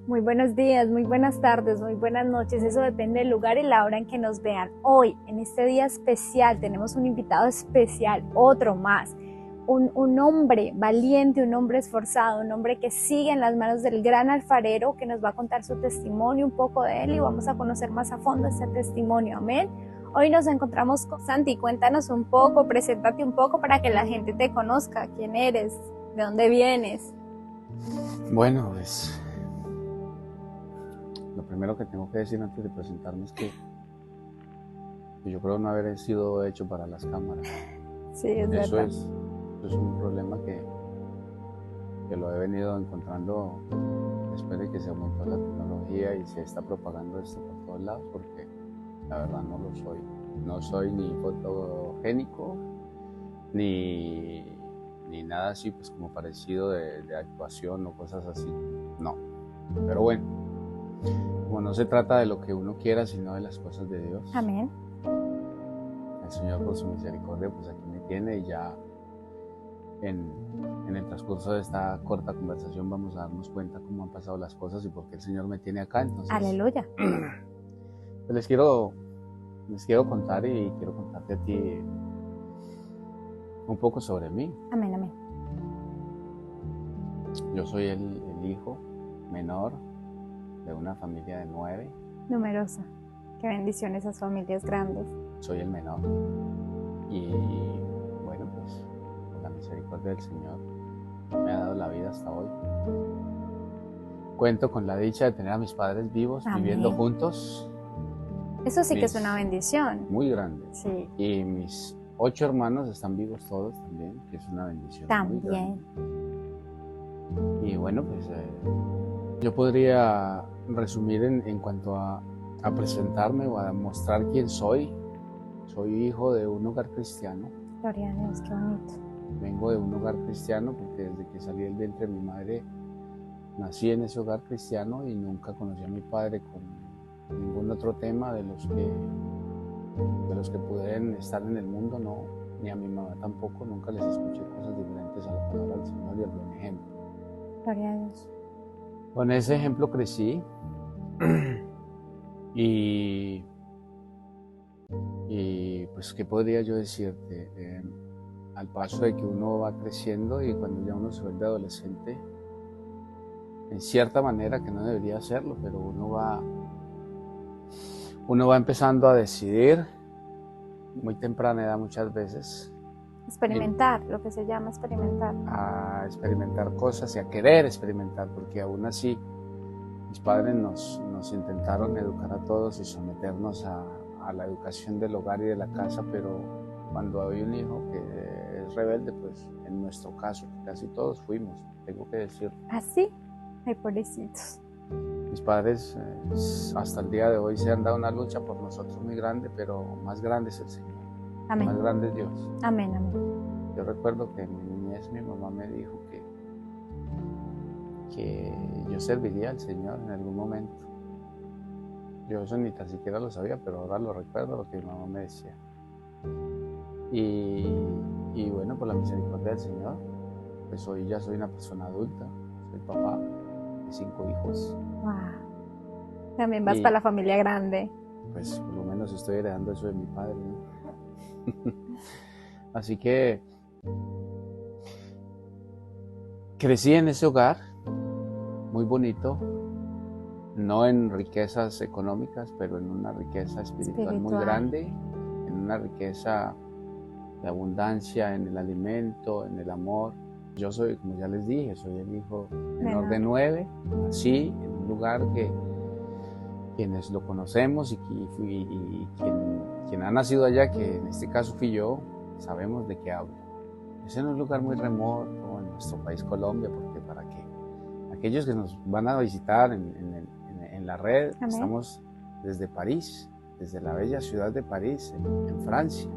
Muy buenos días, muy buenas tardes, muy buenas noches. Eso depende del lugar y la hora en que nos vean. Hoy, en este día especial, tenemos un invitado especial, otro más. Un hombre valiente, un hombre esforzado, un hombre que sigue en las manos del gran alfarero que nos va a contar su testimonio, un poco de él y vamos a conocer más a fondo este testimonio. Amén. Hoy nos encontramos con Santi. Cuéntanos un poco, preséntate un poco para que la gente te conozca. ¿Quién eres? ¿De dónde vienes? Bueno, pues lo primero que tengo que decir antes de presentarme es que yo creo no haber sido hecho para las cámaras. Sí, es Eso verdad. es un problema que lo he venido encontrando después de que se aumentó la tecnología y se está propagando esto por todos lados, porque la verdad no lo soy. No soy ni fotogénico ni nada así, pues como parecido de actuación o cosas así. No. Pero bueno, como no se trata de lo que uno quiera, sino de las cosas de Dios. Amén. El Señor por su misericordia, pues aquí me tiene y ya en el transcurso de esta corta conversación vamos a darnos cuenta cómo han pasado las cosas y por qué el Señor me tiene acá. Entonces, Aleluya. pues les quiero contar y quiero contarte a ti un poco sobre mí. Amén, amén. Yo soy el hijo menor de una familia de 9. Numerosa. Qué bendición esas familias grandes. Soy el menor. Y bueno, pues por la misericordia del Señor me ha dado la vida hasta hoy. Cuento con la dicha de tener a mis padres vivos, Amén. viviendo juntos. Eso sí que es una bendición. Muy grande. Sí. Y mis 8 hermanos están vivos todos también, que es una bendición. También. Muy grande. Y bueno, pues yo podría resumir en cuanto a presentarme o a mostrar quién soy. Soy hijo de un hogar cristiano. Gloria a Dios, qué bonito. Vengo de un hogar cristiano porque desde que salí del vientre de mi madre nací en ese hogar cristiano y nunca conocí a mi padre con ningún otro tema de los que pudieran estar en el mundo, no, ni a mi mamá tampoco. Nunca les escuché cosas diferentes a la palabra del Señor y al buen ejemplo. Gloria a Dios. Con ese ejemplo crecí y pues, ¿qué podría yo decirte? Al paso de que uno va creciendo y cuando ya uno se vuelve adolescente, en cierta manera, que no debería hacerlo, pero uno va empezando a decidir, muy temprana edad muchas veces, Experimentar, lo que se llama experimentar. a experimentar cosas y a querer experimentar, porque aún así mis padres nos intentaron educar a todos y someternos a la educación del hogar y de la casa, pero cuando hay un hijo que es rebelde, pues en nuestro caso, casi todos fuimos, tengo que decirlo. ¿Así? Ay, pobrecitos. Mis padres hasta el día de hoy se han dado una lucha por nosotros muy grande, pero más grande es el Señor. Amén. Más grande es Dios. Amén, amén. Yo recuerdo que en mi niñez mi mamá me dijo que yo serviría al Señor en algún momento. Yo eso ni tan siquiera lo sabía, pero ahora lo recuerdo lo que mi mamá me decía. Y bueno, por la misericordia del Señor, pues hoy ya soy una persona adulta, soy papá de 5 hijos. Wow. También vas para la familia grande. Pues por lo menos estoy heredando eso de mi padre, ¿no? Así que crecí en ese hogar muy bonito, no en riquezas económicas, pero en una riqueza espiritual muy grande, en una riqueza de abundancia en el alimento, en el amor. Yo soy, como ya les dije, soy el hijo menor de 9, nací en un lugar que quienes lo conocemos y quien ha nacido allá, que en este caso fui yo, sabemos de qué hablo. Ese no es un lugar muy remoto en nuestro país Colombia, porque para que aquellos que nos van a visitar en la red, amén, estamos desde París, desde la bella ciudad de París, en Francia.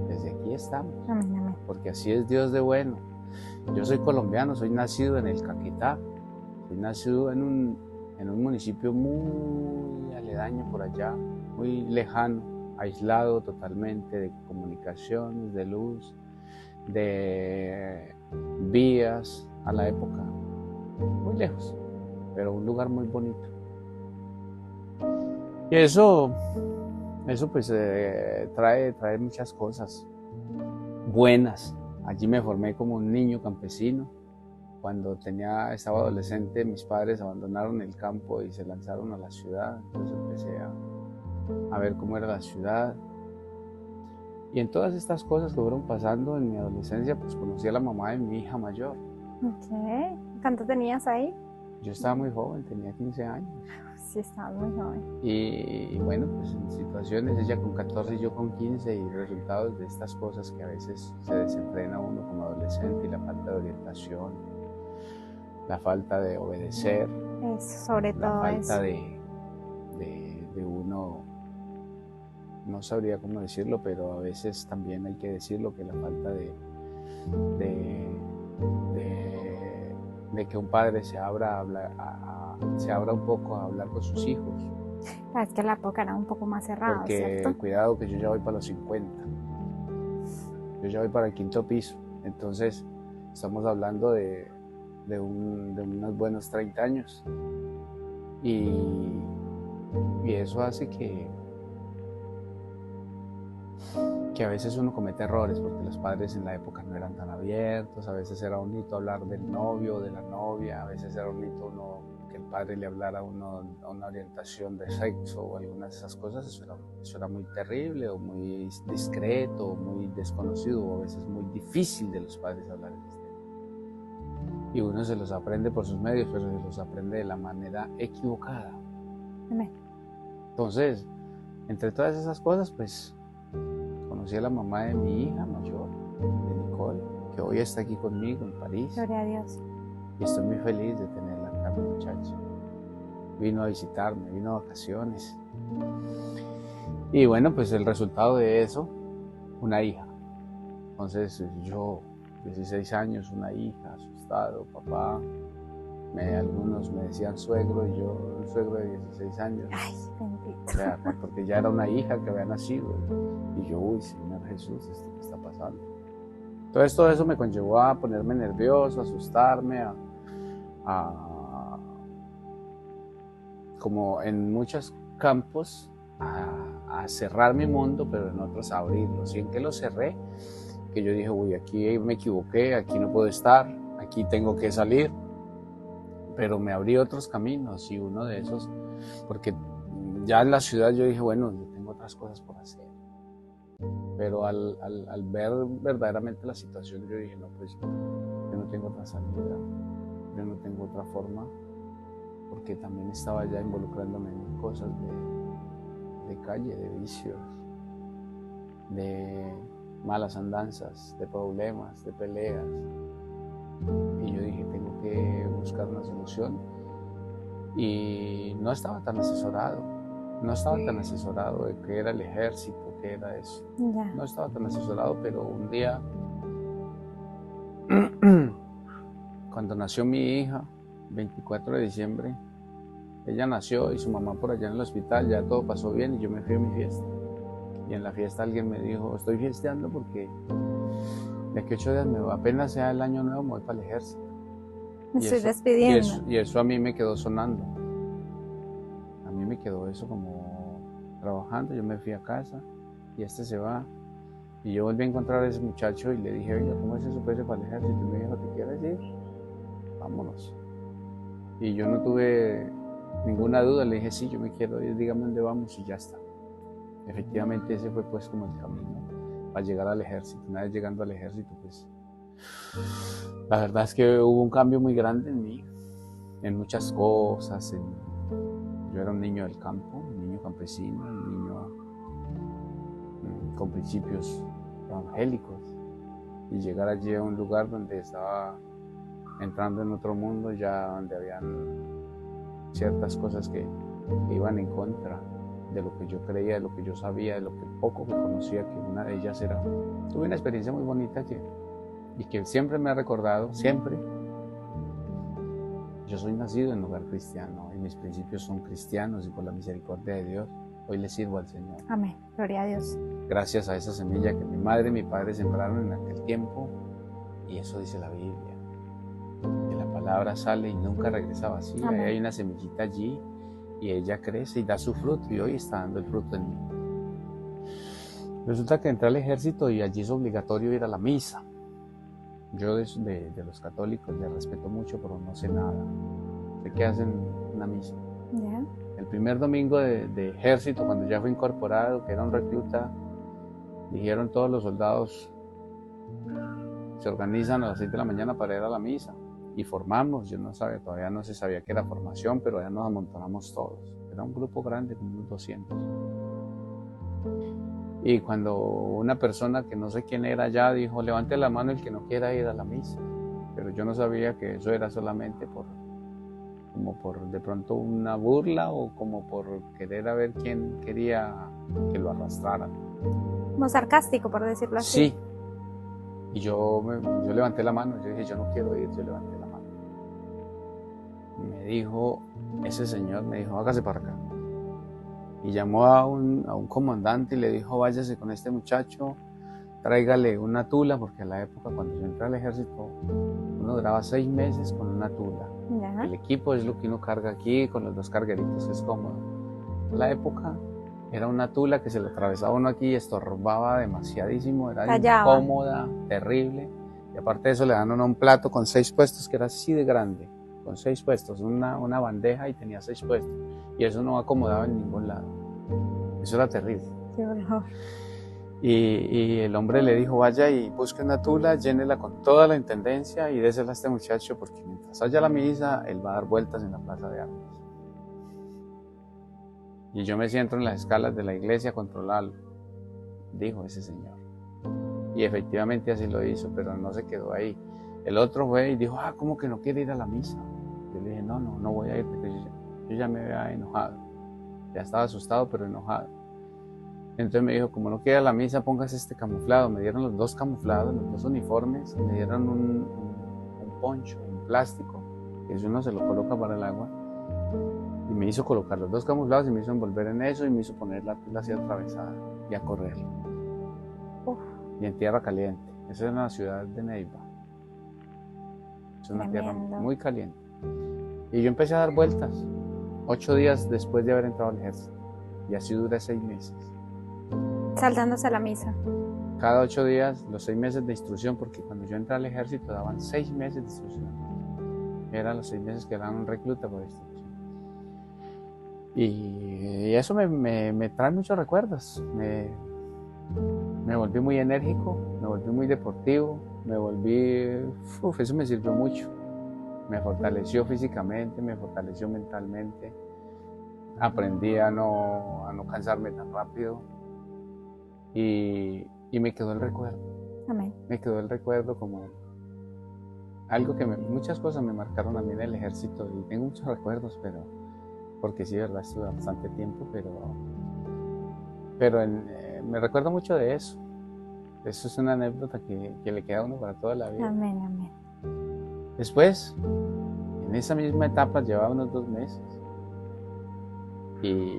Desde aquí estamos, amén, amén, porque así es Dios de bueno. Yo soy colombiano, soy nacido en el Caquetá, soy nacido en un municipio muy aledaño por allá, muy lejano, aislado totalmente de comunicaciones, de luz, de vías a la época, muy lejos. pero un lugar muy bonito. Y eso pues trae muchas cosas buenas. Allí me formé como un niño campesino. Cuando estaba adolescente, mis padres abandonaron el campo y se lanzaron a la ciudad. Entonces empecé a ver cómo era la ciudad. Y en todas estas cosas que fueron pasando en mi adolescencia, pues conocí a la mamá de mi hija mayor. Ok. ¿Cuánto tenías ahí? Yo estaba muy joven, tenía 15 años. Sí, estabas muy joven. Y bueno, pues en situaciones, ella con 14 y yo con 15, y resultados de estas cosas que a veces se desenfrena uno como adolescente, y la falta de orientación, la falta de obedecer, Eso, sobre la todo falta eso. de uno, no sabría cómo decirlo, pero a veces también hay que decirlo, que la falta de que un padre se abra un poco a hablar con sus hijos. Es que la época era un poco más cerrada, Porque ¿cierto? cuidado, que yo ya voy para los 50, yo ya voy para el 5.º piso, entonces estamos hablando de unos buenos 30 años, y eso hace que a veces uno comete errores, porque los padres en la época no eran tan abiertos. A veces era bonito hablar del novio o de la novia, a veces era bonito que el padre le hablara a uno a una orientación de sexo o algunas de esas cosas. Eso era muy terrible, o muy discreto, o muy desconocido, o a veces muy difícil de los padres hablar de este tema. Y uno se los aprende por sus medios, pero se los aprende de la manera equivocada. Amén. Entonces, entre todas esas cosas, pues conocí a la mamá de mi hija mayor, de Nicole, que hoy está aquí conmigo en París. Gloria a Dios. Y estoy muy feliz de tenerla acá, mi muchacha. Vino a visitarme, vino a vacaciones. Y bueno, pues el resultado de eso, una hija. Entonces yo, 16 años, una hija, asustado, papá. Algunos me decían suegro, y yo, un suegro de 16 años. Ay, bendito. O sea, porque ya era una hija que había nacido. Y yo, uy, Señor Jesús, ¿esto qué está pasando? Entonces todo eso me conllevó a ponerme nervioso, a asustarme, como en muchos campos, a cerrar mi mundo, pero en otros a abrirlo. ¿Y en qué lo cerré? Que yo dije, uy, aquí me equivoqué, aquí no puedo estar, aquí tengo que salir. Pero me abrí otros caminos, y uno de esos, porque ya en la ciudad yo dije, bueno, yo tengo otras cosas por hacer. Pero al ver verdaderamente la situación, yo dije, no, pues yo no tengo otra salida, yo no tengo otra forma, porque también estaba ya involucrándome en cosas de calle, de vicios, de malas andanzas, de problemas, de peleas. Y yo dije, tengo que buscar una solución. Y no estaba tan asesorado de qué era el ejército, qué era eso. Ya. No estaba tan asesorado, pero un día, cuando nació mi hija, 24 de diciembre, ella nació y su mamá por allá en el hospital, ya todo pasó bien y yo me fui a mi fiesta. Y en la fiesta alguien me dijo, estoy fiesteando porque de aquí 8 días apenas sea el año nuevo, me voy para el ejército. Me estoy despidiendo. Y eso a mí me quedó sonando. A mí me quedó eso como trabajando. Yo me fui a casa y este se va. Y yo volví a encontrar a ese muchacho y le dije, oiga, ¿cómo es eso para el ejército? Y me dijo, ¿te quieres ir? Vámonos. Y yo no tuve ninguna duda, le dije, sí, yo me quiero ir, dígame dónde vamos, y ya está. Efectivamente ese fue pues como el camino para llegar al ejército. Una vez llegando al ejército, pues la verdad es que hubo un cambio muy grande en mí, en muchas cosas. Yo era un niño del campo, un niño campesino, un niño con principios evangélicos, y llegar allí a un lugar donde estaba entrando en otro mundo, ya donde habían ciertas cosas que iban en contra de lo que yo creía, de lo que yo sabía, de lo que poco que conocía, que una de ellas era... Tuve una experiencia muy bonita y que siempre me ha recordado, siempre. Yo soy nacido en un hogar cristiano y mis principios son cristianos, y por la misericordia de Dios hoy le sirvo al Señor. Amén, gloria a Dios. Gracias a esa semilla que mi madre y mi padre sembraron en aquel tiempo, y eso dice la Biblia, que la palabra palabra sale y nunca regresa vacía. Amén. Hay una semillita allí y ella crece y da su fruto, y hoy está dando el fruto en mí. Resulta que entré al ejército y allí es obligatorio ir a la misa. Yo de los católicos les respeto mucho, pero no sé nada. Sé que hacen una misa. ¿Ya? El primer domingo de ejército, cuando ya fue incorporado, que era un recluta, dijeron todos los soldados se organizan a las 6 de la mañana para ir a la misa. Y formamos, yo no sabía, todavía no se sabía que era formación, pero ya nos amontonamos todos. Era un grupo grande, como unos 200. Y cuando una persona que no sé quién era ya dijo, levante la mano el que no quiera ir a la misa. Pero yo no sabía que eso era solamente como por de pronto una burla o como por querer a ver quién quería que lo arrastraran. Como sarcástico, por decirlo así. Sí. Y yo levanté la mano, yo dije, yo no quiero ir, yo levanté la mano. Y me dijo, ese señor me dijo, hágase para acá. Y llamó a un comandante y le dijo, váyase con este muchacho, tráigale una tula, porque a la época cuando yo entré al ejército, uno duraba 6 meses con una tula. ¿Ya? El equipo es lo que uno carga aquí, con los 2 cargueritos, es cómodo. En la época era una tula que se lo atravesaba uno aquí y estorbaba demasiadísimo, era Tallaba. incómoda, terrible. Y aparte de eso le dan uno un plato con 6 puestos que era así de grande, con 6 puestos, una bandeja y tenía 6 puestos. Y eso no acomodaba en ningún lado. Eso era terrible. Qué horror. Y el hombre le dijo, vaya y busque una tula, llénela con toda la intendencia y désela a este muchacho, porque mientras haya la misa, él va a dar vueltas en la plaza de armas. Y yo me siento en las escalas de la iglesia a controlarlo, dijo ese señor. Y efectivamente así lo hizo, pero no se quedó ahí. El otro fue y dijo, ¿cómo que no quiere ir a la misa? Yo le dije, no voy a ir, porque yo ya me había enojado. Ya estaba asustado, pero enojado. Entonces me dijo, como no quiere ir a la misa, póngase este camuflado. Me dieron los 2 camuflados, los 2 uniformes, me dieron un poncho, un plástico, que eso uno se lo coloca para el agua. Y me hizo colocar los 2 camuflados y me hizo envolver en eso y me hizo poner la tela así atravesada y a correr. Uf. Y en tierra caliente. Esa es una ciudad de Neiva. Es una tierra muy caliente. Y yo empecé a dar vueltas 8 días después de haber entrado al ejército. Y así duré 6 meses. Saltándose a la misa. Cada 8 días, los 6 meses de instrucción, porque cuando yo entré al ejército daban 6 meses de instrucción. Eran los 6 meses que daban un recluta por instrucción. Y eso me trae muchos recuerdos. Me volví muy enérgico, me volví muy deportivo, eso me sirvió mucho. Me fortaleció físicamente, me fortaleció mentalmente. Aprendí a no cansarme tan rápido. Y me quedó el recuerdo. Amén. Me quedó el recuerdo como algo que muchas cosas me marcaron a mí en el ejército y tengo muchos recuerdos, porque sí, de verdad, estuve bastante tiempo, pero me recuerdo mucho de eso. Eso es una anécdota que le queda a uno para toda la vida. Amén, amén. Después, en esa misma etapa, llevaba unos 2 meses. Y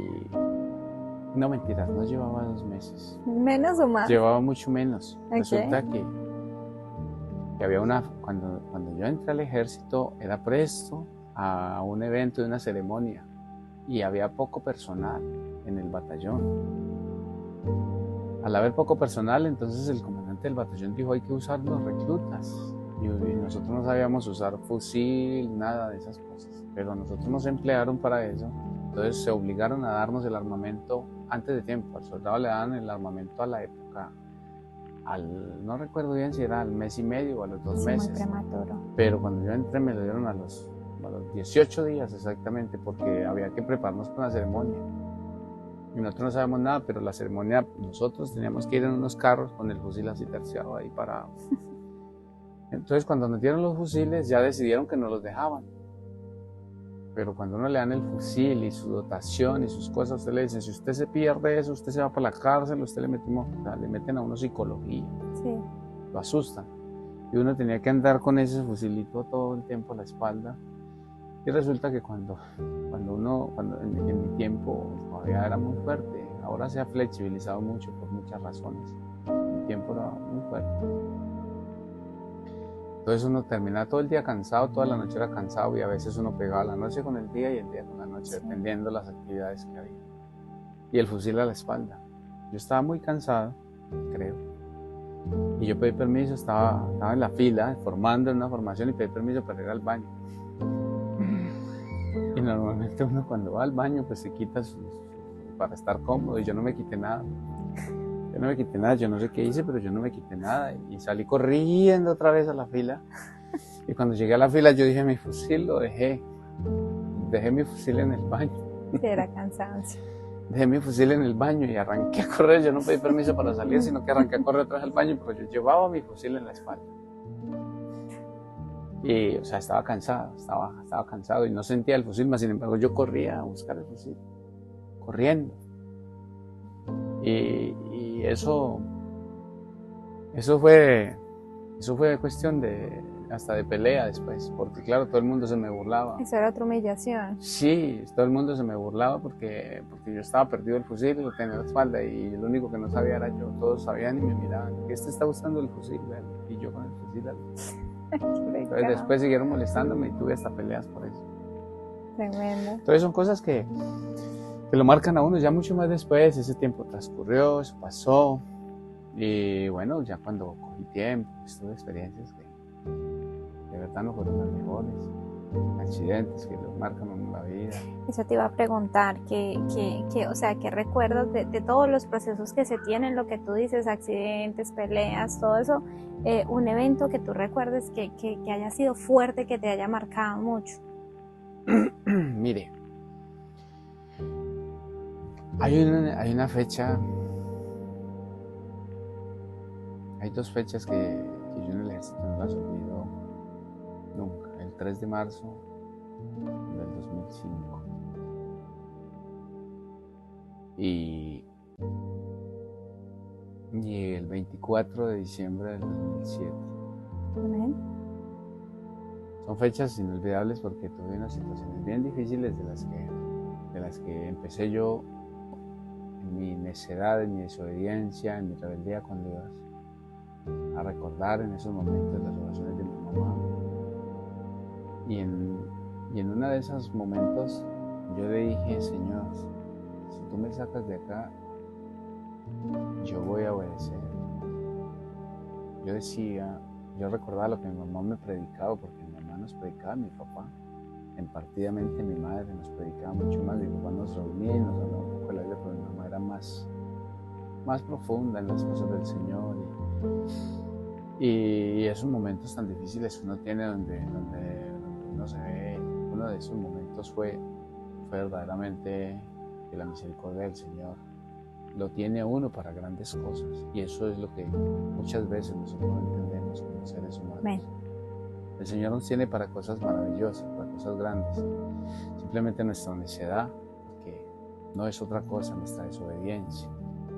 no, mentiras, no llevaba 2 meses. ¿Menos o más? Llevaba mucho menos. Okay. Resulta que había cuando yo entré al ejército, era presto a un evento de una ceremonia y había poco personal en el batallón. Al haber poco personal, entonces el comandante del batallón dijo, hay que usar los reclutas. Y nosotros no sabíamos usar fusil, nada de esas cosas, pero nosotros nos emplearon para eso. Entonces se obligaron a darnos el armamento antes de tiempo. Al soldado le daban el armamento a la época, no recuerdo bien si era al mes y medio o a los 2 meses. Muy prematuro. Pero cuando yo entré me lo dieron a los 18 días exactamente, porque había que prepararnos para la ceremonia. Y nosotros no sabemos nada, pero la ceremonia, nosotros teníamos que ir en unos carros con el fusil así terciado ahí parado. Entonces cuando nos dieron los fusiles ya decidieron que nos los dejaban. Pero cuando uno le dan el fusil y su dotación y sus cosas, usted le dicen, si usted se pierde eso, usted se va para la cárcel, usted le meten a uno psicología. Sí. Lo asustan. Y uno tenía que andar con ese fusilito todo el tiempo a la espalda. Y resulta que cuando en mi tiempo todavía era muy fuerte, ahora se ha flexibilizado mucho por muchas razones. En mi tiempo era muy fuerte. Entonces uno terminaba todo el día cansado, toda la noche era cansado y a veces uno pegaba la noche con el día y el día con la noche, dependiendo de las actividades que había. Y el fusil a la espalda. Yo estaba muy cansado, creo. Y yo pedí permiso, estaba en la fila, formando en una formación y pedí permiso para ir al baño. Y normalmente uno cuando va al baño pues se quita para estar cómodo y yo no me quité nada. Yo no sé qué hice, pero yo no me quité nada y salí corriendo otra vez a la fila. Y cuando llegué a la fila yo dije, mi fusil lo dejé mi fusil en el baño. Sí, era cansancio. Dejé mi fusil en el baño y arranqué a correr. Yo no pedí permiso para salir, sino que arranqué a correr atrás del baño porque yo llevaba mi fusil en la espalda. Y, o sea, estaba cansado y no sentía el fusil, mas sin embargo yo corría a buscar el fusil, corriendo. Y eso fue cuestión hasta de pelea después, porque claro, todo el mundo se me burlaba. Eso era otra humillación. Sí, todo el mundo se me burlaba porque yo estaba perdido el fusil y lo tenía en la espalda y lo único que no sabía era yo. Todos sabían y me miraban, este está buscando el fusil, ¿verdad? Y yo con el fusil. Entonces después siguieron molestándome y tuve hasta peleas por eso. Tremendo. Entonces son cosas que lo marcan a uno ya mucho más después. Ese tiempo transcurrió, eso pasó y bueno, ya cuando cogí tiempo, tuve experiencias que de verdad no fueron las mejores, accidentes que los marcan en la vida. Eso te iba a preguntar, o sea, ¿qué recuerdas de todos los procesos que se tienen, lo que tú dices, accidentes, peleas, todo eso, un evento que tú recuerdes que haya sido fuerte, que te haya marcado mucho? Mire, hay una fecha, hay dos fechas que yo en el ejército no las olvido nunca. El 3 de marzo del 2005 y el 24 de diciembre del 2007. Amén. Son fechas inolvidables porque tuve unas situaciones bien difíciles de las que empecé yo en mi necedad, en mi desobediencia, en mi rebeldía con Dios, a recordar en esos momentos las oraciones de mi mamá. Y en uno de esos momentos yo le dije, Señor, si tú me sacas de acá, yo voy a obedecer. Yo recordaba lo que mi mamá me predicaba, porque mi mamá nos predicaba, mi papá, impartidamente mi madre nos predicaba mucho más, mi papá nos reunía y nos hablaba un poco de la Biblia, pero mi mamá era más profunda en las cosas del Señor. Y esos momentos tan difíciles que uno tiene donde uno se ve, uno de esos momentos fue verdaderamente que la misericordia del Señor lo tiene a uno para grandes cosas, y eso es lo que muchas veces nosotros no entendemos como seres humanos. Amén. El Señor nos tiene para cosas maravillosas, para cosas grandes. Simplemente nuestra necedad, que no es otra cosa, nuestra desobediencia,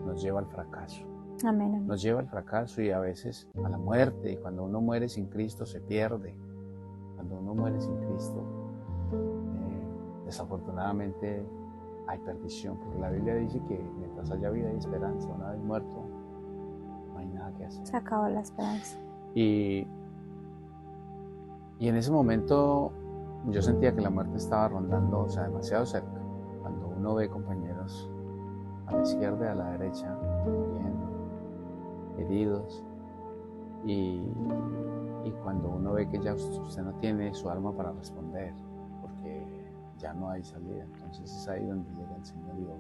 nos lleva al fracaso. Amén, amén. Nos lleva al fracaso y a veces a la muerte. Y cuando uno muere sin Cristo se pierde. Cuando uno muere sin Cristo, desafortunadamente hay perdición, porque la Biblia dice que mientras haya vida hay esperanza. Una vez muerto, no hay nada que hacer. Se acabó la esperanza. Y en ese momento yo sentía que la muerte estaba rondando, o sea, demasiado cerca. Cuando uno ve compañeros a la izquierda y a la derecha muriendo, heridos, y cuando uno ve que ya usted no tiene su arma para responder, porque ya no hay salida, entonces es ahí donde llega el Señor y obra.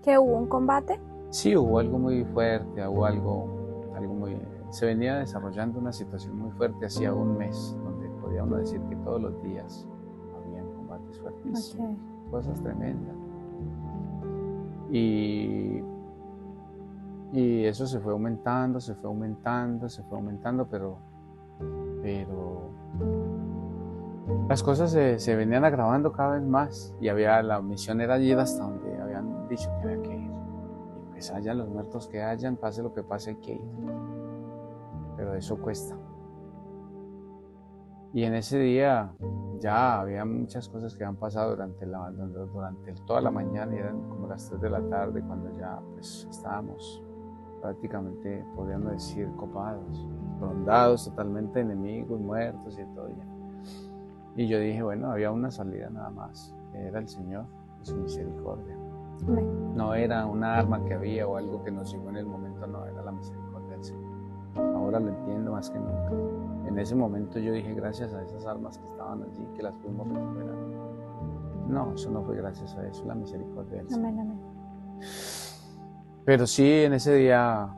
¿Que hubo un combate? Sí, hubo algo muy fuerte, hubo algo muy... Se venía desarrollando una situación muy fuerte hacía un mes, donde podía uno decir que todos los días había combates fuertísimos, cosas tremendas. Y eso se fue aumentando, pero las cosas se venían agravando cada vez más, y la misión era ir hasta donde habían dicho que había que ir. Y pues hayan los muertos que hayan, pase lo que pase, hay que ir. Pero eso cuesta. Y en ese día ya había muchas cosas que habían pasado durante toda la mañana, y eran como las 3 de la tarde cuando ya pues estábamos prácticamente, podríamos decir, copados, rondados, totalmente enemigos, muertos y todo ya. Y yo dije, bueno, había una salida nada más, que era el Señor y su misericordia. Amén. No era una arma que había o algo que nos llegó en el momento, no, era la misericordia del Señor. Ahora lo entiendo más que nunca. En ese momento yo dije, gracias a esas armas que estaban allí, que las pudimos recuperar. No, eso no fue gracias a eso, la misericordia del Señor. Amén, amén. Pero sí, en ese día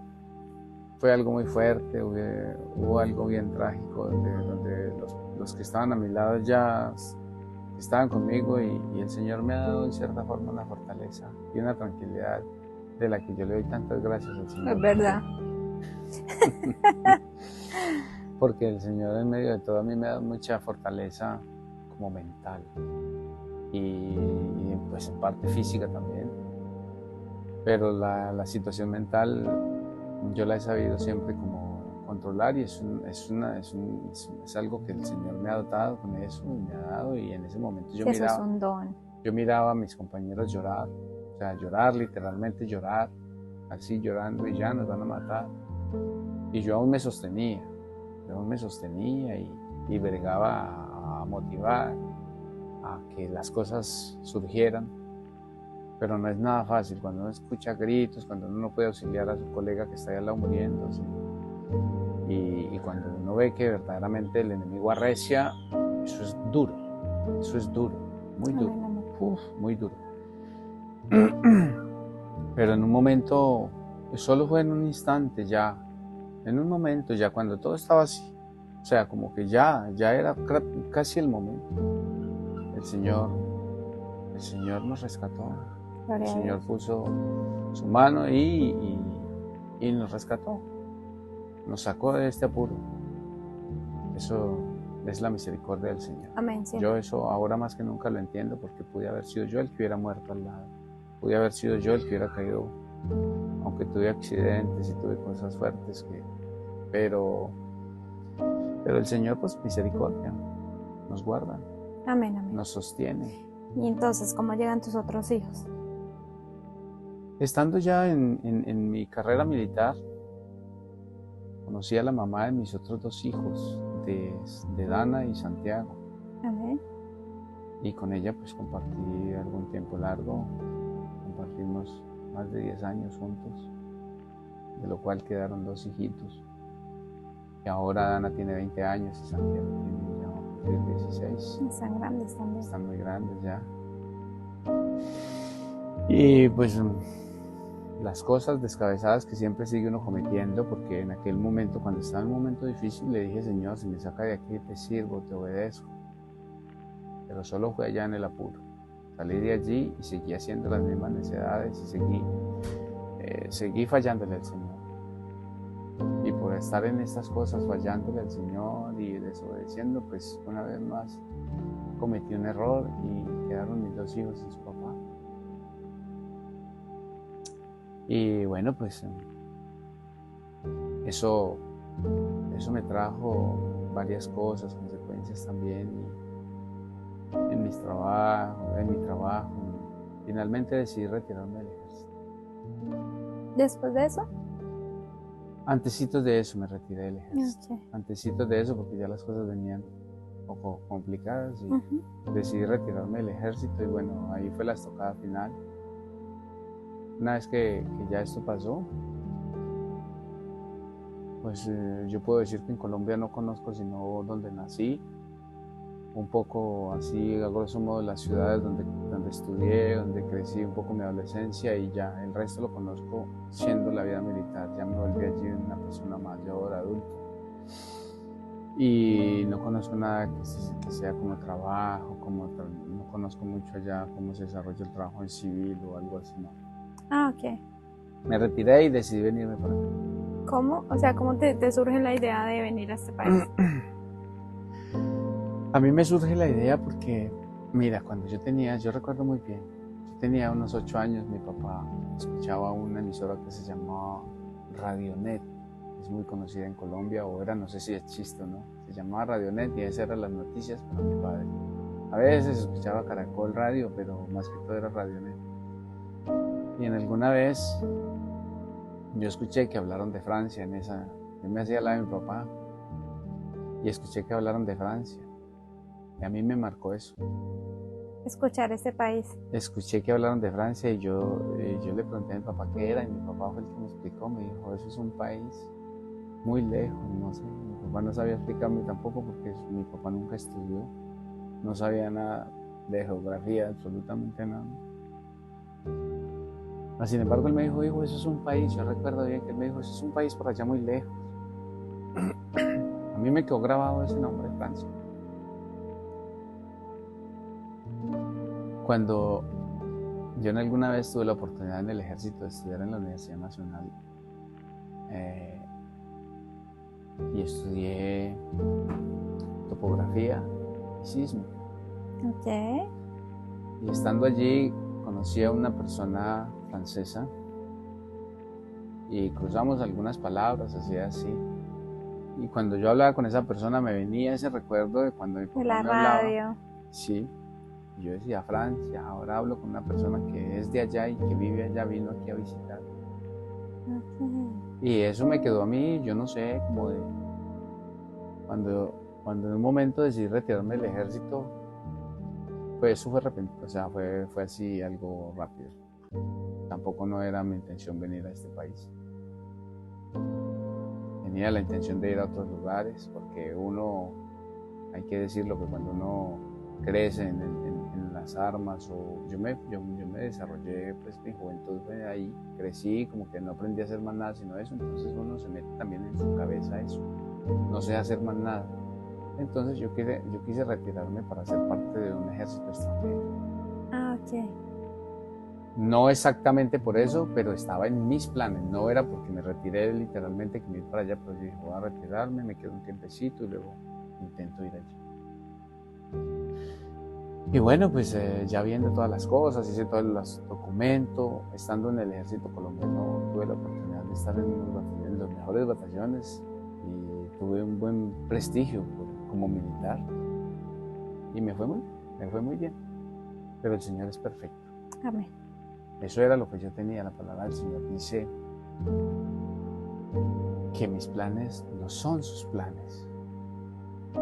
fue algo muy fuerte, hubo algo bien trágico, donde los que estaban a mi lado ya estaban conmigo y el Señor me ha dado en cierta forma una fortaleza y una tranquilidad de la que yo le doy tantas gracias al Señor. Es verdad. Porque el Señor en medio de todo a mí me ha dado mucha fortaleza como mental y pues en parte física también. Pero la situación mental yo la he sabido siempre como controlar y es algo que el Señor me ha dotado con eso y me ha dado, y en ese momento Sí, eso es un don. yo miraba a mis compañeros llorar, o sea, llorar, literalmente llorar, así llorando y ya nos van a matar. Y yo aún me sostenía y bregaba a motivar, a que las cosas surgieran. Pero no es nada fácil cuando uno escucha gritos, cuando uno no puede auxiliar a su colega que está ahí al lado muriéndose. Y cuando uno ve que verdaderamente el enemigo arrecia, eso es duro, muy duro, muy duro. Pero en un momento, solo fue en un instante ya, cuando todo estaba así, o sea, como que ya era casi el momento, el Señor nos rescató. El Señor puso su mano y nos rescató, nos sacó de este apuro. Eso es la misericordia del Señor. Amén, sí. Yo eso ahora más que nunca lo entiendo, porque pude haber sido yo el que hubiera muerto al lado, pude haber sido yo el que hubiera caído, aunque tuve accidentes y tuve cosas fuertes, pero el Señor, pues misericordia, nos guarda, amén, amén, nos sostiene. Y entonces, ¿cómo llegan tus otros hijos? Estando ya en mi carrera militar, conocí a la mamá de mis otros dos hijos, de Dana y Santiago. Amén. Y con ella pues compartí algún tiempo largo, compartimos más de 10 años juntos, de lo cual quedaron dos hijitos. Y ahora Dana tiene 20 años y Santiago tiene ya 16. Están grandes también. Están muy grandes ya. Y pues las cosas descabezadas que siempre sigue uno cometiendo, porque en aquel momento, cuando estaba en un momento difícil, le dije, Señor, si me saca de aquí, te sirvo, te obedezco. Pero solo fue allá en el apuro. Salí de allí y seguí haciendo las mismas necedades y seguí fallándole al Señor. Y por estar en estas cosas fallándole al Señor y desobedeciendo, pues una vez más cometí un error y quedaron mis dos hijos sin su papá. Y bueno, pues eso me trajo varias cosas, consecuencias también en mi trabajo. Finalmente decidí retirarme del ejército. ¿Después de eso? Antecitos de eso me retiré del ejército. Okay. Antecitos de eso, porque ya las cosas venían un poco complicadas y decidí retirarme del ejército y bueno, ahí fue la estocada final. Una vez que ya esto pasó, pues yo puedo decir que en Colombia no conozco sino donde nací, un poco así a grosso modo las ciudades donde estudié, donde crecí un poco mi adolescencia, y ya el resto lo conozco siendo la vida militar. Ya me volví allí una persona mayor, adulto, y no conozco nada que sea como trabajo, no conozco mucho allá cómo se desarrolla el trabajo en civil o algo así, ¿no? Ah, ok. Me retiré y decidí venirme para acá. ¿Cómo? O sea, ¿cómo te surge la idea de venir a este país? A mí me surge la idea porque, mira, yo recuerdo muy bien, yo tenía unos 8 años, mi papá escuchaba una emisora que se llamaba Radionet, es muy conocida en Colombia, o era, no sé si existe o no, se llamaba Radionet y esas eran las noticias para mi padre. A veces escuchaba Caracol Radio, pero más que todo era Radionet. Y en alguna vez yo escuché que hablaron de Francia en esa, yo me hacía la de mi papá y escuché que hablaron de Francia y a mí me marcó eso. Escuchar este país. Escuché que hablaron de Francia y yo le pregunté a mi papá qué era y mi papá fue el que me explicó, me dijo, eso es un país muy lejos, no sé, mi papá no sabía explicarme tampoco porque mi papá nunca estudió, no sabía nada de geografía, absolutamente nada. Sin embargo, él me dijo, hijo, eso es un país, yo recuerdo bien que él me dijo, eso es un país por allá muy lejos. A mí me quedó grabado ese nombre, Francia. Cuando yo en alguna vez tuve la oportunidad en el ejército de estudiar en la Universidad Nacional y estudié topografía y sísmica. Ok. Y estando allí conocí a una persona francesa y cruzamos algunas palabras, así. Y cuando yo hablaba con esa persona me venía ese recuerdo de cuando mi papá De la me hablaba. radio. Sí. Y yo decía, Francia, ahora hablo con una persona que es de allá y que vive allá, vino aquí a visitar. Ok. Y eso me quedó a mí, yo no sé, como de... Cuando en un momento decidí retirarme del ejército, pues eso fue repentino, o sea, fue así algo rápido. Tampoco no era mi intención venir a este país. Tenía la intención de ir a otros lugares, porque uno, hay que decirlo, que cuando uno crece en las armas, o yo me desarrollé, pues mi juventud fue ahí, crecí, como que no aprendí a hacer más nada sino eso, entonces uno se mete también en su cabeza eso, no sé hacer más nada. Entonces yo quise retirarme para ser parte de un ejército extranjero. Ah, ok. No exactamente por eso, pero estaba en mis planes. No era porque me retiré literalmente que me iba para allá, pero yo dije, voy a retirarme, me quedo un tiempecito y luego intento ir allí. Y bueno, pues ya viendo todas las cosas, hice todos los documentos, estando en el ejército colombiano, tuve la oportunidad de estar en los mejores batallones y tuve un buen prestigio como militar. Y me fue muy bien. Pero el Señor es perfecto. Amén. Eso era lo que yo tenía, la palabra del Señor dice que mis planes no son sus planes.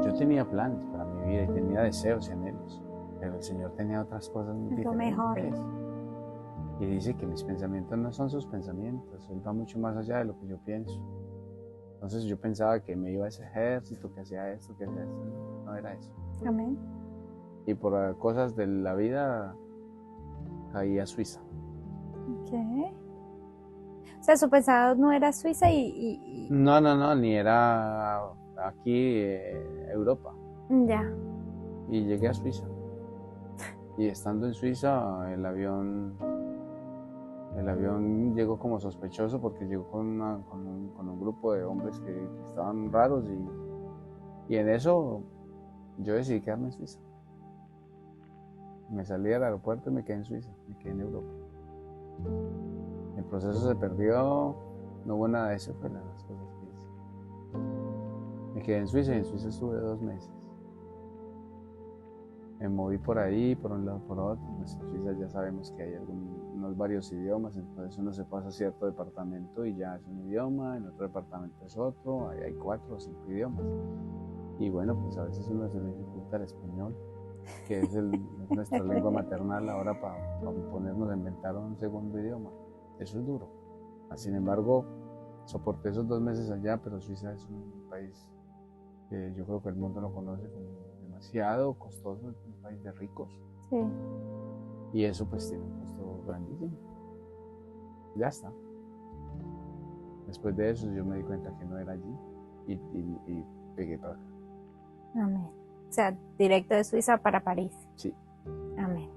Yo tenía planes para mi vida y tenía deseos y anhelos, pero el Señor tenía otras cosas muy diferentes. Mejor. Y dice que mis pensamientos no son sus pensamientos, Él va mucho más allá de lo que yo pienso. Entonces yo pensaba que me iba a ese ejército, que hacía esto, que hacía esto. No era eso. Amén. Y por cosas de la vida caí a Suiza. Ok. O sea, su pensado no era Suiza No, ni era aquí Europa. Ya. Y llegué a Suiza. Y estando en Suiza, el avión llegó como sospechoso porque llegó con un grupo de hombres que estaban raros y en eso yo decidí quedarme en Suiza. Me salí del aeropuerto y me quedé en Suiza, me quedé en Europa. El proceso se perdió, no hubo nada de eso, fue las cosas que hice. Me quedé en Suiza y en Suiza estuve 2 meses. Me moví por ahí, por un lado, por otro. Pues en Suiza ya sabemos que hay unos varios idiomas, entonces uno se pasa a cierto departamento y ya es un idioma, en otro departamento es otro, ahí hay 4 o 5 idiomas. Y bueno, pues a veces uno se le dificulta el español, que es nuestra lengua maternal, ahora para ponernos a inventar un segundo idioma. Eso es duro. Sin embargo, soporté esos 2 meses allá, pero Suiza es un país que yo creo que el mundo lo conoce como demasiado costoso, es un país de ricos. Sí. Y eso pues tiene un costo grandísimo. Ya está. Después de eso yo me di cuenta que no era allí y pegué para acá. Amén. O sea, directo de Suiza para París. Sí. Amén.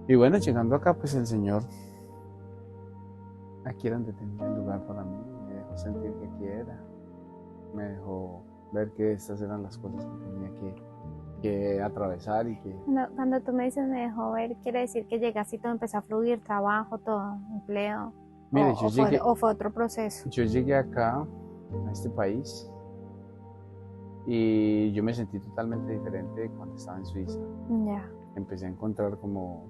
Y bueno, llegando acá, pues el Señor aquí era donde tenía el lugar para mí, me dejó sentir que aquí era, me dejó ver que estas eran las cosas que tenía que atravesar y que... Cuando tú me dices me dejó ver, quiere decir que llegaste y todo empezó a fluir, trabajo, todo, empleo. Mire, ¿O fue otro proceso? Yo llegué acá, a este país, y yo me sentí totalmente diferente cuando estaba en Suiza. Ya. Empecé a encontrar como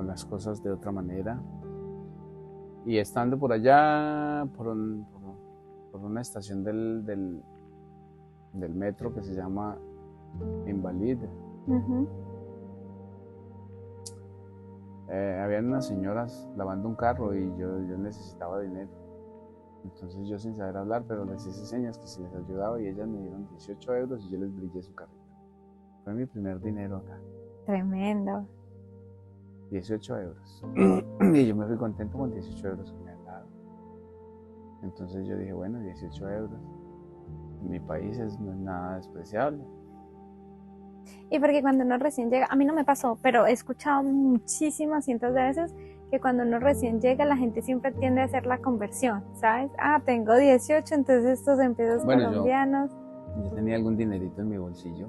las cosas de otra manera. Y estando por allá, por una estación del metro que se llama Invalide, habían unas señoras lavando un carro y yo necesitaba dinero. Entonces yo, sin saber hablar, pero les hice señas que si les ayudaba, y ellas me dieron 18 euros y yo les brillé su carrito. Fue mi primer dinero acá. Tremendo. 18 euros. Y yo me fui contento con 18 euros que me han dado. Entonces yo dije, bueno, 18 euros. En mi país no es nada despreciable. Y porque cuando uno recién llega, a mí no me pasó, pero he escuchado muchísimas, cientos de veces, que cuando uno recién llega, la gente siempre tiende a hacer la conversión, ¿sabes? Ah, tengo 18, entonces estos empiezos colombianos. Yo tenía algún dinerito en mi bolsillo,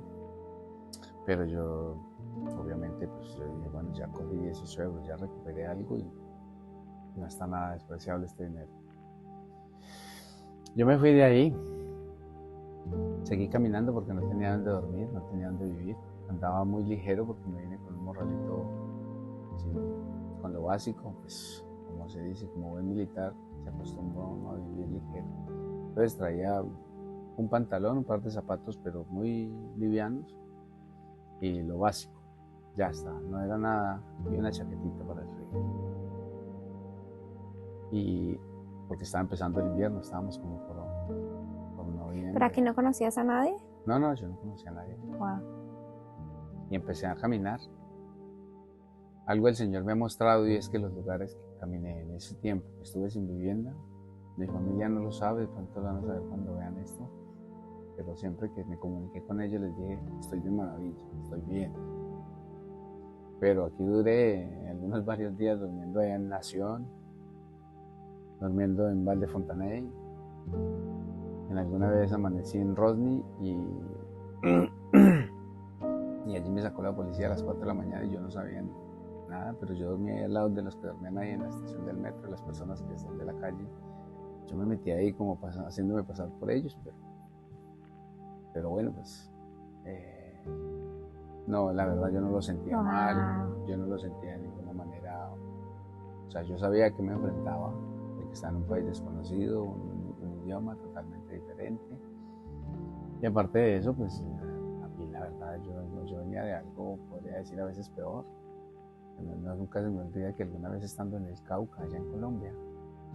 pero yo, obviamente, pues yo dije, bueno, ya cogí 18 euros, ya recuperé algo y no está nada despreciable este dinero. Yo me fui de ahí, seguí caminando porque no tenía dónde dormir, no tenía dónde vivir. Andaba muy ligero porque me vine con un morralito, con lo básico, pues como se dice, como buen militar, se acostumbró a vivir ligero. Entonces traía un pantalón, un par de zapatos, pero muy livianos, y lo básico, ya está, no era nada, y una chaquetita para el frío. Y porque estaba empezando el invierno, estábamos como por noviembre. ¿Pero aquí no conocías a nadie? No, yo no conocía a nadie. Wow. Y empecé a caminar. Algo el Señor me ha mostrado, y es que los lugares que caminé en ese tiempo, que estuve sin vivienda, mi familia no lo sabe, de pronto lo van a saber cuando vean esto, pero siempre que me comuniqué con ellos les dije, estoy de maravilla, estoy bien. Pero aquí duré algunos varios días durmiendo allá en Nación, durmiendo en Val de Fontanay, en alguna vez amanecí en Rosny y allí me sacó la policía a las 4 de la mañana y yo no sabía nada, pero yo dormía ahí al lado de los que dormían ahí en la estación del metro, las personas que están de la calle. Yo me metí ahí como haciéndome pasar por ellos, pero bueno, pues no, la verdad yo no lo sentía mal, yo no lo sentía de ninguna manera. O sea, yo sabía que me enfrentaba, de que estaba en un país desconocido, un idioma totalmente diferente. Y aparte de eso, pues a mí la verdad yo venía de algo, podría decir a veces peor. Nunca se me olvida que alguna vez estando en el Cauca, allá en Colombia,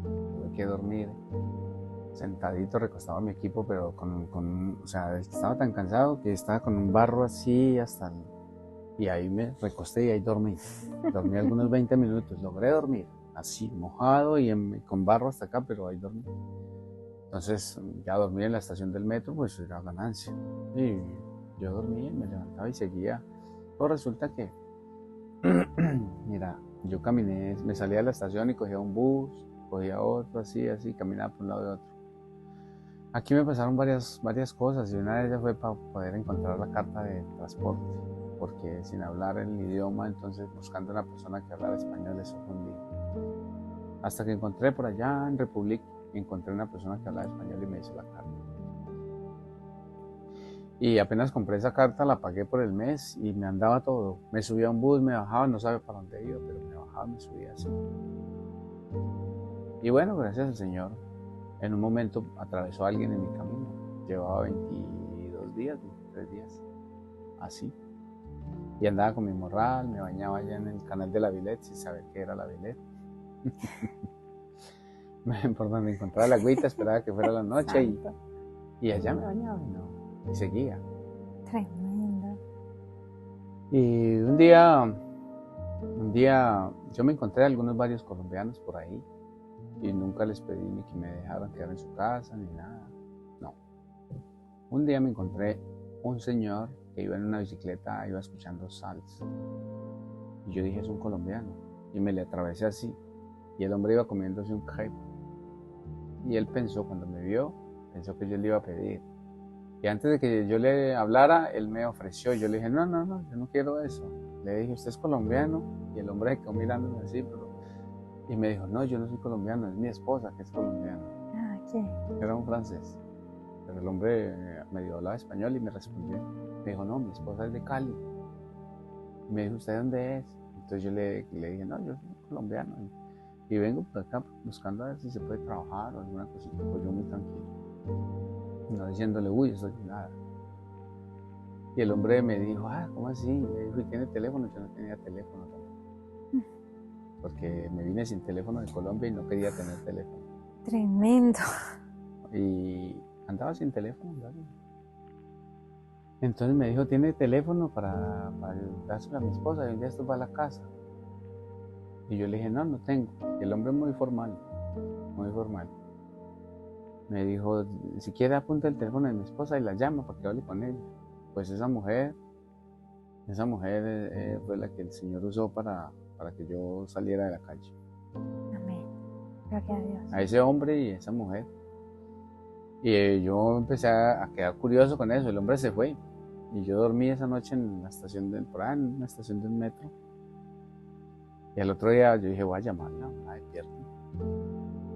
tuve que dormir sentadito, recostado a mi equipo, pero o sea, estaba tan cansado que estaba con un barro así y ahí me recosté y ahí dormí. Dormí algunos 20 minutos, logré dormir, así, mojado y con barro hasta acá, pero ahí dormí. Entonces, ya dormir en la estación del metro, pues era ganancia. Y yo dormía, me levantaba y seguía. Pero resulta que, mira, yo caminé, me salía de la estación y cogía un bus, cogía otro, así, caminaba por un lado de otro. Aquí me pasaron varias cosas, y una de ellas fue para poder encontrar la carta de transporte, porque sin hablar el idioma, entonces buscando una persona que hablara español, eso fue un lío. Hasta que encontré por allá en República, encontré una persona que hablaba español y me hizo la carta. Y apenas compré esa carta, la pagué por el mes y me andaba todo. Me subía a un bus, me bajaba, no sabía para dónde iba, pero me bajaba, me subía así. Y bueno, gracias al Señor, en un momento atravesó a alguien en mi camino. Llevaba 22 días, 23 días, así. Y andaba con mi morral, me bañaba allá en el canal de la Villette, sin saber qué era la Villette. Por donde encontraba la agüita, esperaba que fuera la noche y allá me bañaba y seguía. Tremendo. Y un día yo me encontré varios colombianos por ahí y nunca les pedí ni que me dejaran quedar en su casa ni nada. No. Un día me encontré un señor que iba en una bicicleta, iba escuchando salsa. Y yo dije, es un colombiano. Y me le atravesé así. Y el hombre iba comiéndose un crepe. Y él pensó, cuando me vio, pensó que yo le iba a pedir. Y antes de que yo le hablara, él me ofreció. Yo le dije, no, yo no quiero eso. Le dije, ¿usted es colombiano? Y el hombre se quedó mirándome así, y me dijo, no, yo no soy colombiano, es mi esposa que es colombiana. Ah, ¿qué? Era un francés. Pero el hombre medio hablaba español y me respondió. Me dijo, no, mi esposa es de Cali. Y me dijo, ¿usted dónde es? Entonces yo le dije, no, yo soy colombiano. y vengo por acá buscando a ver si se puede trabajar o alguna cosita, pues yo muy tranquilo, no diciéndole, uy, eso es nada. Y el hombre me dijo, ¿cómo así? Me dijo, ¿y tiene teléfono? Yo no tenía teléfono tampoco, porque me vine sin teléfono de Colombia y no quería tener teléfono. Tremendo. Y andaba sin teléfono, ¿verdad? Entonces me dijo, ¿tiene teléfono para dárselo a mi esposa? Y un día esto va a la casa. Y yo le dije, no, no tengo. Y el hombre muy formal, muy formal. Me dijo, si quiere apunta el teléfono de mi esposa y la llama para que hable con ella. Pues esa mujer fue la que el Señor usó para que yo saliera de la calle. Amén. Gloria a Dios. A ese hombre y a esa mujer. Y yo empecé a quedar curioso con eso. El hombre se fue. Y yo dormí esa noche en la estación en una estación del metro. Y al otro día yo dije, voy a llamarla, la despierto.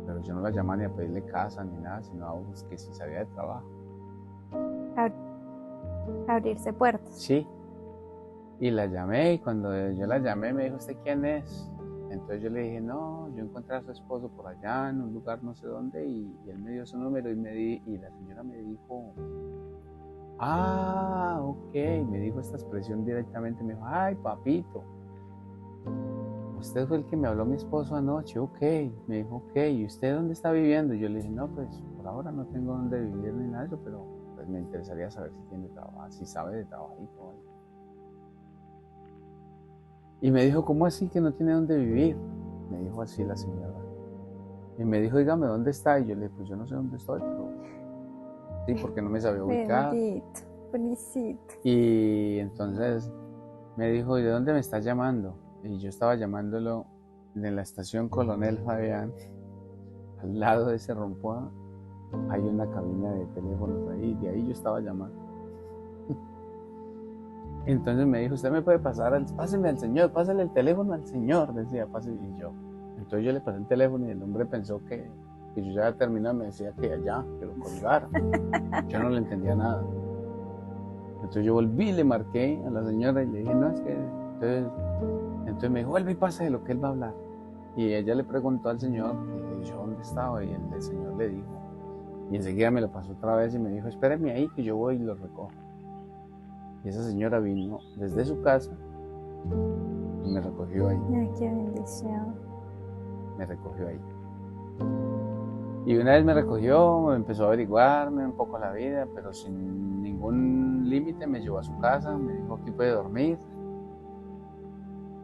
Pero yo no la llamaba ni a pedirle casa ni nada, sino que si sabía de trabajo. Abrirse puertas. Sí. Y la llamé, y cuando yo la llamé me dijo, ¿usted quién es? Entonces yo le dije, no, yo encontré a su esposo por allá, en un lugar no sé dónde, y él me dio su número y la señora me dijo, ok, me dijo esta expresión directamente, me dijo, ay, papito, usted fue el que me habló mi esposo anoche, ok, me dijo, ok, ¿y usted dónde está viviendo? Y yo le dije, no, pues por ahora no tengo dónde vivir ni nada, pero pues me interesaría saber si tiene trabajo, si sabe de trabajito, ¿vale? Y me dijo, ¿cómo así que no tiene dónde vivir? Me dijo así la señora. Y me dijo, dígame, ¿dónde está? Y yo le dije, pues yo no sé dónde estoy, pero sí, porque no me sabía ubicar. Bendito, felicito. Y entonces me dijo, ¿y de dónde me está llamando? Y yo estaba llamándolo de la estación Coronel Fabián. Al lado de ese rompoa hay una cabina de teléfonos ahí, de ahí yo estaba llamando. Entonces me dijo, usted me puede pasar, páseme al señor, pásale el teléfono al señor, decía, pásale, y yo. Entonces yo le pasé el teléfono y el hombre pensó que yo ya había terminado, me decía que allá, que lo colgara. Yo no le entendía nada. Entonces yo volví y le marqué a la señora y le dije, no, es que... Entonces me dijo, vuelve y pasa de lo que él va a hablar. Y ella le preguntó al señor que yo dónde estaba y el señor le dijo. Y enseguida me lo pasó otra vez y me dijo, espéreme ahí que yo voy y lo recojo. Y esa señora vino desde su casa y me recogió ahí. Ay, qué bendición. Me recogió ahí. Y una vez me recogió, empezó a averiguarme un poco la vida, pero sin ningún límite me llevó a su casa, me dijo aquí puede dormir,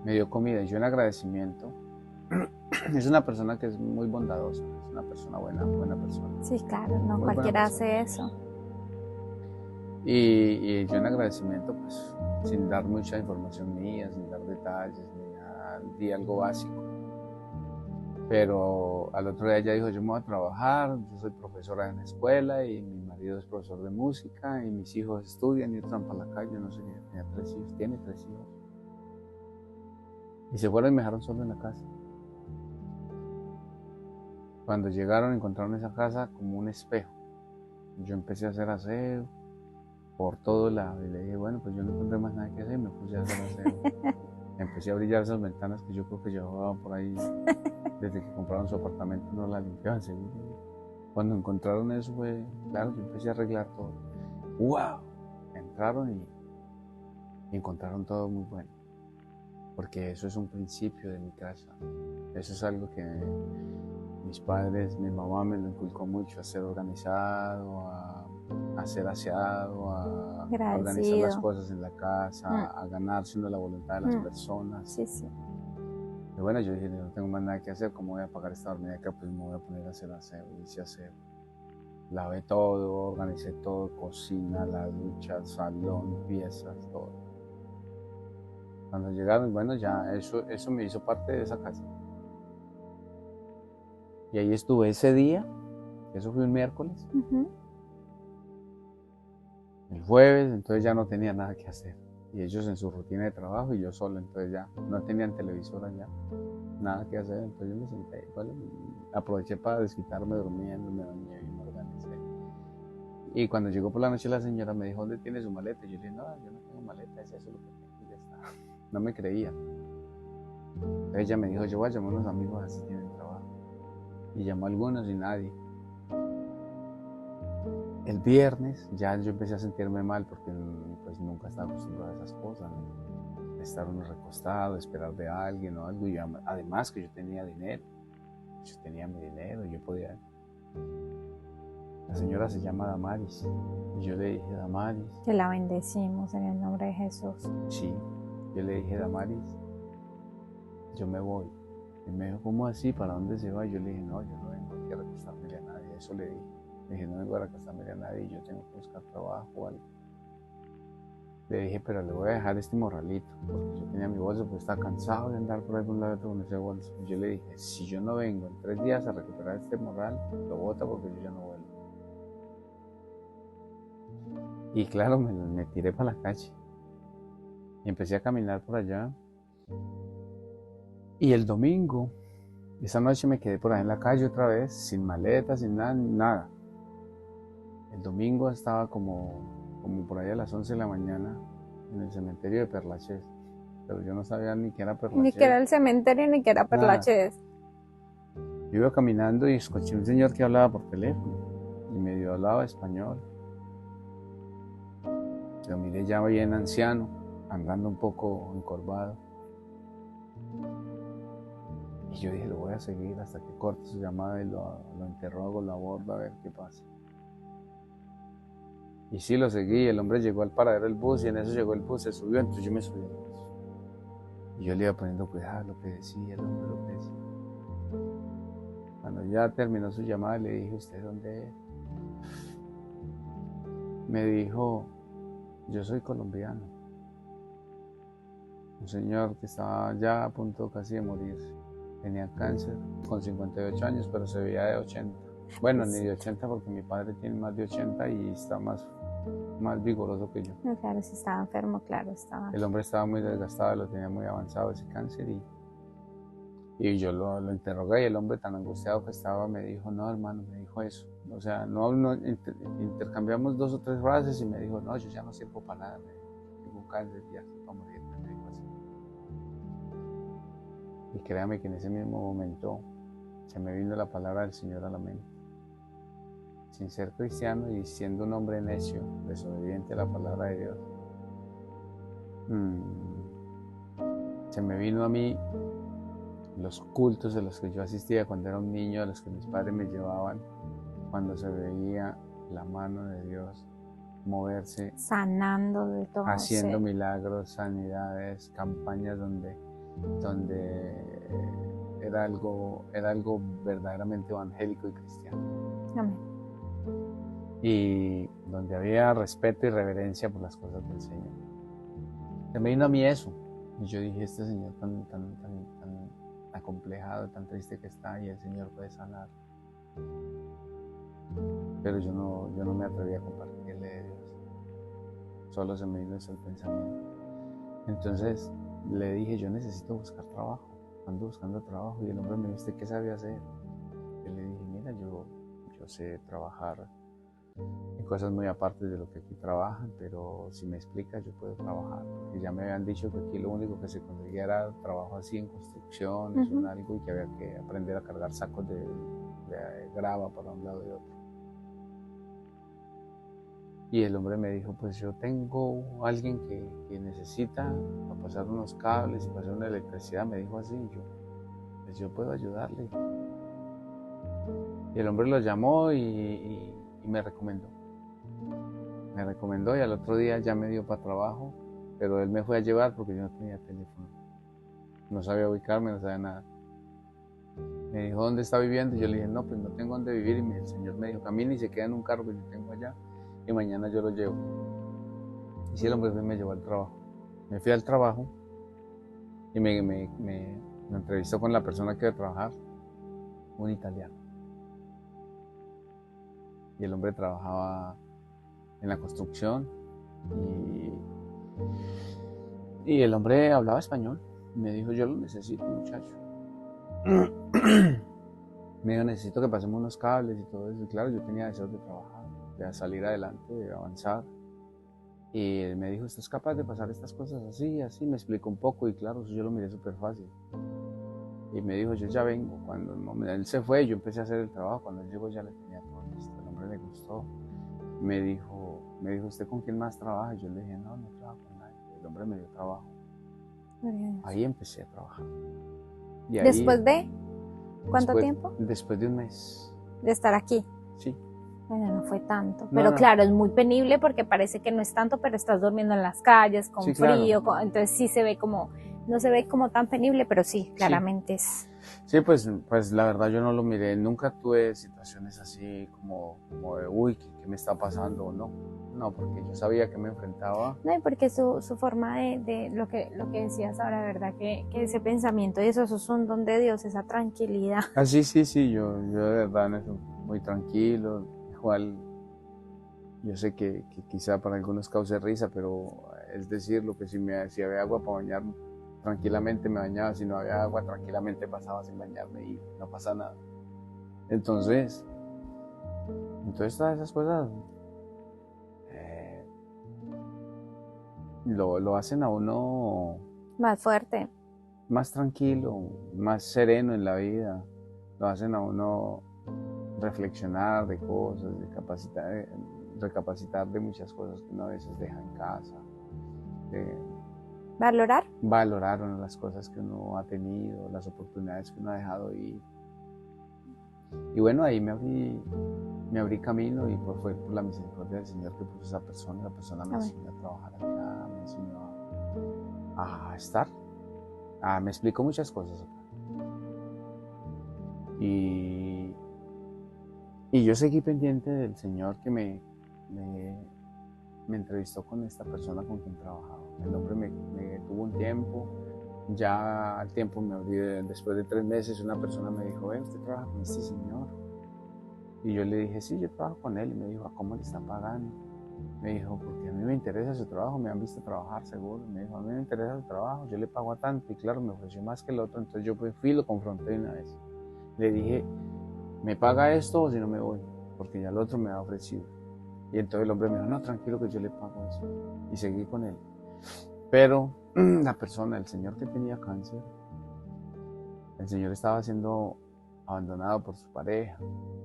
me dio comida y yo en agradecimiento. Es una persona que es muy bondadosa, es una persona buena persona. Sí, claro, no Muy cualquiera hace eso. Y yo en agradecimiento, pues, sin dar mucha información mía, sin dar detalles, ni nada, di algo básico. Pero al otro día ella dijo, yo me voy a trabajar, yo soy profesora en la escuela y mi marido es profesor de música y mis hijos estudian y otros van para la calle, no sé qué, tenía 3 hijos, tiene 3 hijos. Y se fueron y me dejaron solo en la casa. Cuando llegaron encontraron esa casa como un espejo. Yo empecé a hacer aseo por todo lado y le dije, bueno, pues yo no encontré más nada que hacer y me puse a hacer aseo. Empecé a brillar esas ventanas que yo creo que llevaban por ahí desde que compraron su apartamento, no la limpiaban seguro. Cuando encontraron eso fue, claro, yo empecé a arreglar todo. ¡Wow! Entraron y encontraron todo muy bueno. Porque eso es un principio de mi casa. Eso es algo que mis padres, mi mamá me lo inculcó mucho, a ser organizado, a ser aseado, a organizar las cosas en la casa, a ganarse la voluntad de las personas. Sí, sí. Y bueno, yo dije, no tengo más nada que hacer, ¿cómo voy a pagar esta dormida acá? Pues me voy a poner a hacer aseo, hice aseo. Lavé todo, organicé todo, cocina, la ducha, salón, piezas, todo. Cuando llegaron, bueno, ya eso me hizo parte de esa casa. Y ahí estuve ese día, eso fue un miércoles. El jueves, entonces ya no tenía nada que hacer. Y ellos en su rutina de trabajo y yo solo, entonces ya no tenían televisor allá, nada que hacer. Entonces yo me senté, bueno, aproveché para desquitarme durmiendo, me bañé y me organicé. Y cuando llegó por la noche la señora me dijo, ¿dónde tiene su maleta? Y yo le dije, no, yo no tengo maleta, es eso lo que tengo y ya está. No me creía. Ella me dijo, yo voy a llamar a unos amigos así tienen trabajo. Y llamó a algunos y nadie. El viernes ya yo empecé a sentirme mal porque pues nunca estaba acostumbrado a esas cosas, ¿no? Estar uno recostado, esperar de alguien o algo. Y además que yo tenía dinero. Yo tenía mi dinero, yo podía. La señora se llama Damaris. Y yo le dije, Damaris. Que la bendecimos en el nombre de Jesús. Sí, yo le dije, Damaris, yo me voy. Y me dijo, ¿cómo así? ¿Para dónde se va? Y yo le dije, no, yo no vengo aquí a recostarme a nadie. Eso le dije. Le dije, no vengo a recostarme a nadie, yo tengo que buscar trabajo o algo. Le dije, pero le voy a dejar este morralito, porque yo tenía mi bolso, pues estaba cansado de andar por algún lado con ese bolso. Y yo le dije, si yo no vengo en 3 días a recuperar este morral, lo bota porque yo ya no vuelvo. Y claro, me tiré para la calle. Y empecé a caminar por allá. Y el domingo, esa noche me quedé por ahí en la calle otra vez, sin maleta, sin nada. El domingo estaba como por ahí a las 11 de la mañana en el cementerio de Perlachés. Pero yo no sabía ni qué era Perlachés. Ni que era el cementerio, ni que era Perlachés. Yo iba caminando y escuché un señor que hablaba por teléfono. Y medio hablaba español. Lo miré ya bien anciano, andando un poco encorvado. Y yo dije, lo voy a seguir hasta que corte su llamada y lo interrogo, lo abordo a ver qué pasa. Y sí, lo seguí, el hombre llegó al paradero del bus y en eso llegó el bus, se subió, entonces yo me subí al bus. Y yo le iba poniendo cuidado lo que decía el hombre, lo que decía. Cuando ya terminó su llamada le dije, ¿usted dónde es? Me dijo, yo soy colombiano. Un señor que estaba ya a punto casi de morirse. Tenía cáncer con 58 años, pero se veía de 80. Bueno, ni de 80 porque mi padre tiene más de 80 y está más vigoroso que yo. No, claro, si estaba enfermo, claro, estaba. El hombre estaba muy desgastado, lo tenía muy avanzado ese cáncer y yo lo interrogué y el hombre tan angustiado que estaba me dijo, no hermano, me dijo eso. O sea, no intercambiamos 2 o 3 frases y me dijo, no, yo ya no sirvo para nada, tengo un cáncer, ya estoy para morir, me dijo así. Y créame que en ese mismo momento se me vino la palabra del Señor a la mente. Sin ser cristiano y siendo un hombre necio, desobediente a la palabra de Dios, se me vino a mí los cultos a los que yo asistía cuando era un niño, a los que mis padres me llevaban, cuando se veía la mano de Dios moverse, sanando de todo, haciendo milagros, sanidades, campañas donde era algo verdaderamente evangélico y cristiano. Amén. Y donde había respeto y reverencia por las cosas del Señor. Se me vino a mí eso. Y yo dije, este Señor tan acomplejado, tan triste que está, y el Señor puede sanar. Pero yo no me atreví a compartirle de Dios. Solo se me vino ese pensamiento. Entonces le dije, yo necesito buscar trabajo. Ando buscando trabajo. Y el hombre me dijo, ¿usted qué sabe hacer? Yo le dije, mira, yo sé trabajar en cosas muy aparte de lo que aquí trabajan, pero si me explicas yo puedo trabajar, porque ya me habían dicho que aquí lo único que se conseguía era trabajo así en construcciones, algo, y que había que aprender a cargar sacos de grava para un lado y otro. Y el hombre me dijo, pues yo tengo alguien que necesita pasar unos cables y pasar una electricidad, me dijo así, pues yo puedo ayudarle. Y el hombre lo llamó y me recomendó. Me recomendó y al otro día ya me dio para trabajo, pero él me fue a llevar porque yo no tenía teléfono. No sabía ubicarme, no sabía nada. Me dijo, ¿dónde está viviendo? Y yo le dije, no, pues no tengo dónde vivir. Y el señor me dijo, camina y se queda en un carro que yo tengo allá y mañana yo lo llevo. Y sí, el hombre me llevó al trabajo. Me fui al trabajo y me entrevistó con la persona que iba a trabajar, un italiano. Y el hombre trabajaba en la construcción y el hombre hablaba español. Me dijo, yo lo necesito, muchacho. Me dijo, necesito que pasemos unos cables y todo eso. Y claro, yo tenía deseos de trabajar, de salir adelante, de avanzar. Y él me dijo, ¿estás capaz de pasar estas cosas así, así? Me explicó un poco y claro, eso yo lo miré súper fácil. Y me dijo, yo ya vengo. Cuando él se fue, yo empecé a hacer el trabajo. Cuando él llegó ya le tenía todo listo. El hombre le gustó. Me dijo, ¿usted con quién más trabaja? Y yo le dije, no trabajo con nadie. El hombre me dio trabajo. Ahí empecé a trabajar. Y ahí, ¿Después de cuánto tiempo? Después de un mes. De estar aquí. Sí. Bueno, no fue tanto. Pero claro, es muy penible porque parece que no es tanto, pero estás durmiendo en las calles, con frío, claro. Entonces sí se ve como, no se ve como tan penible, pero sí, claramente es. Sí, pues la verdad yo no lo miré, nunca tuve situaciones así como de, uy, ¿qué me está pasando? No, porque yo sabía que me enfrentaba. No, y porque su forma de lo que decías ahora, ¿verdad? Que ese pensamiento y eso es un don de Dios, esa tranquilidad. Ah, sí, yo de verdad en eso muy tranquilo, igual yo sé que quizá para algunos cause risa, pero es decirlo, que si había agua para bañarme, tranquilamente me bañaba, si no había agua, tranquilamente pasaba sin bañarme y no pasa nada. Entonces todas esas cosas lo hacen a uno más fuerte, más tranquilo, más sereno en la vida, lo hacen a uno reflexionar de cosas, recapacitar de muchas cosas que uno a veces deja en casa, valorar las cosas que uno ha tenido, las oportunidades que uno ha dejado ir. Y bueno, ahí me abrí camino y fue por la misericordia del Señor que puso esa persona. La persona me enseñó a trabajar acá, me enseñó a estar. Me explicó muchas cosas acá. Y yo seguí pendiente del Señor que me entrevistó con esta persona con quien trabajaba. El hombre me tuvo un tiempo. Ya al tiempo me abrí, después de 3 meses, una persona me dijo, ¿usted trabaja con este señor? Y yo le dije, sí, yo trabajo con él. Y me dijo, ¿a cómo le están pagando? Me dijo, porque a mí me interesa su trabajo, me han visto trabajar seguro. Me dijo, a mí me interesa su trabajo, yo le pago a tanto. Y claro, me ofreció más que el otro. Entonces yo fui y lo confronté una vez. Le dije, ¿me paga esto o si no me voy? Porque ya el otro me ha ofrecido. Y entonces el hombre me dijo, no, tranquilo que yo le pago eso. Y seguí con él. Pero la persona, el señor que tenía cáncer, el señor estaba siendo abandonado por su pareja.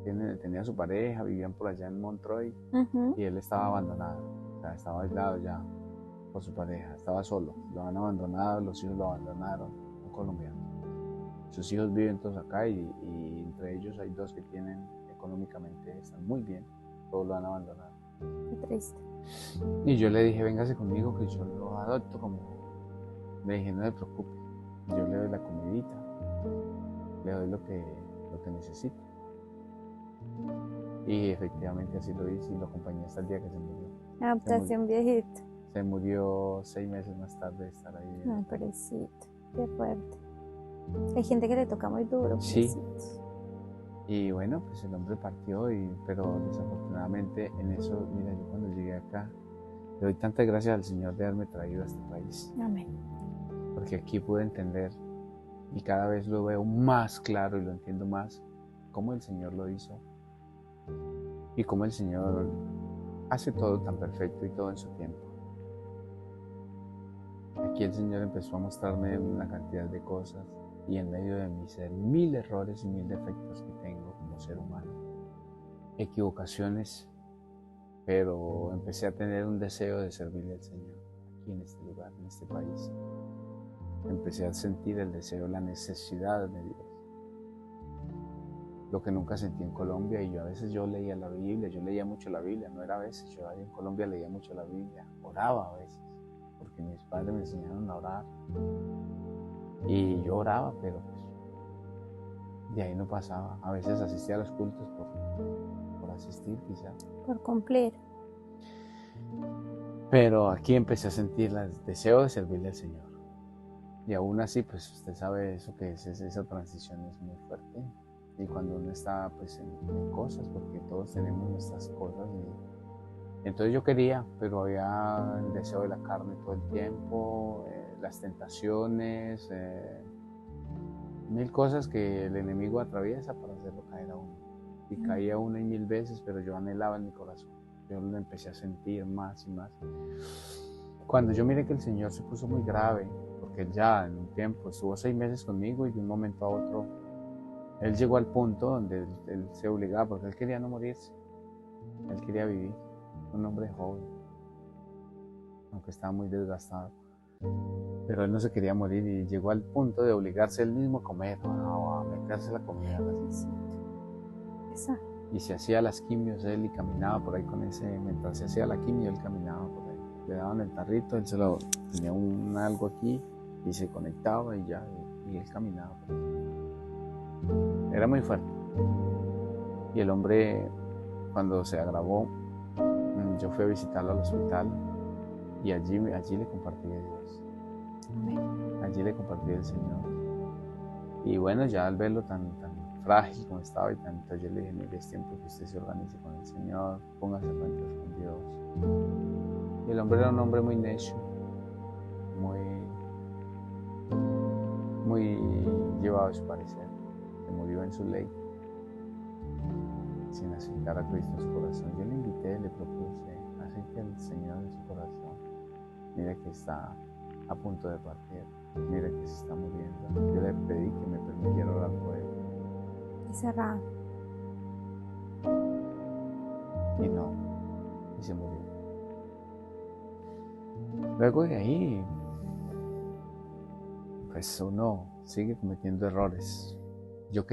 Tenía su pareja, vivían por allá en Montreuil, y él estaba abandonado. O sea, estaba aislado ya por su pareja, estaba solo. Lo han abandonado, los hijos lo abandonaron, un colombiano. Sus hijos viven todos acá y entre ellos hay 2 que tienen económicamente, están muy bien, todos lo han abandonado. Qué triste. Y yo le dije, véngase conmigo que yo lo adopto como. Le dije, no se preocupe, yo le doy la comidita, le doy lo que necesita. Y efectivamente así lo hice y lo acompañé hasta el día que se murió. Adoptaste un viejito. Se murió 6 meses más tarde de estar ahí. Ay, pobrecito, qué fuerte. Hay gente que le toca muy duro. Sí. Y bueno, pues el hombre partió, pero desafortunadamente en eso, mira, yo cuando llegué acá, le doy tantas gracias al Señor de haberme traído a este país. Amén. Porque aquí pude entender, y cada vez lo veo más claro y lo entiendo más, cómo el Señor lo hizo. Y cómo el Señor hace todo tan perfecto y todo en su tiempo. Aquí el Señor empezó a mostrarme una cantidad de cosas y en medio de mis 1000 errores y 1000 defectos que tengo como ser humano, equivocaciones, pero empecé a tener un deseo de servirle al Señor aquí en este lugar, en este país. Empecé a sentir el deseo, la necesidad de Dios. Lo que nunca sentí en Colombia, y yo a veces leía la Biblia, yo leía mucho la Biblia, no era a veces, yo ahí en Colombia leía mucho la Biblia, oraba a veces, porque mis padres me enseñaron a orar, y yo oraba, pero pues de ahí no pasaba. A veces asistía a los cultos por asistir quizá. Por cumplir. Pero aquí empecé a sentir el deseo de servirle al Señor. Y aún así, pues usted sabe eso que esa transición es muy fuerte. Y cuando uno está pues en cosas, porque todos tenemos nuestras cosas. Y entonces yo quería, pero había el deseo de la carne todo el tiempo, las tentaciones, 1000 cosas que el enemigo atraviesa para hacerlo caer a uno. Y caía uno y 1000 veces, pero yo anhelaba en mi corazón yo lo empecé a sentir más y más. Cuando yo miré que el Señor se puso muy grave, porque él ya en un tiempo estuvo 6 meses conmigo y de un momento a otro, él llegó al punto donde él se obligaba, porque él quería no morirse, él quería vivir, un hombre joven, aunque estaba muy desgastado, pero él no se quería morir y llegó al punto de obligarse él mismo a comer, a meterse la comida. Y se hacía las quimios él y caminaba por ahí con ese, mientras se hacía la quimio él caminaba por ahí, le daban el tarrito, él se lo tenía algo aquí y se conectaba y ya, y él caminaba por ahí. Era muy fuerte. Y el hombre, cuando se agravó, yo fui a visitarlo al hospital y allí le compartí de Dios. Allí le compartí del Señor. Y bueno, ya al verlo tan frágil como estaba y tanto, yo le dije, mire, es tiempo que usted se organice con el Señor, póngase cuentas con Dios. Y el hombre era un hombre muy necio, muy llevado a su parecer. Se murió en su ley, sin aceptar a Cristo en su corazón. Yo le invité, le propuse, acepte al Señor en su corazón. Mira que está a punto de partir, mira que se está muriendo. Yo le pedí que me permitiera orar por él. Y cerrado. Y no, y se murió. Luego de ahí, pues uno sigue cometiendo errores. Yo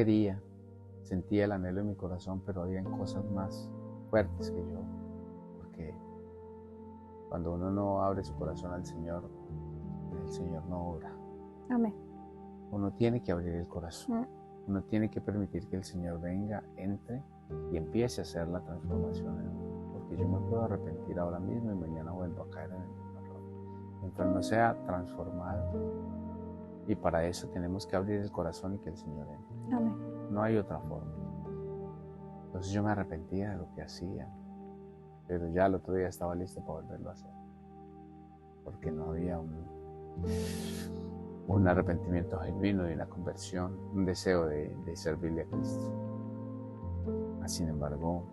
sentía el anhelo en mi corazón, pero había cosas más fuertes que yo, porque cuando uno no abre su corazón al Señor, el Señor no obra. Amén. Uno tiene que abrir el corazón. Uno tiene que permitir que el Señor venga, entre y empiece a hacer la transformación en uno. Porque yo me puedo arrepentir ahora mismo y mañana vuelvo a caer en el mismo error. Mientras no sea transformado, y para eso tenemos que abrir el corazón y que el Señor entre. Amén. No hay otra forma. Entonces yo me arrepentía de lo que hacía, pero ya el otro día estaba listo para volverlo a hacer. Porque no había un arrepentimiento genuino y una conversión, un deseo de servirle a Cristo. Sin embargo,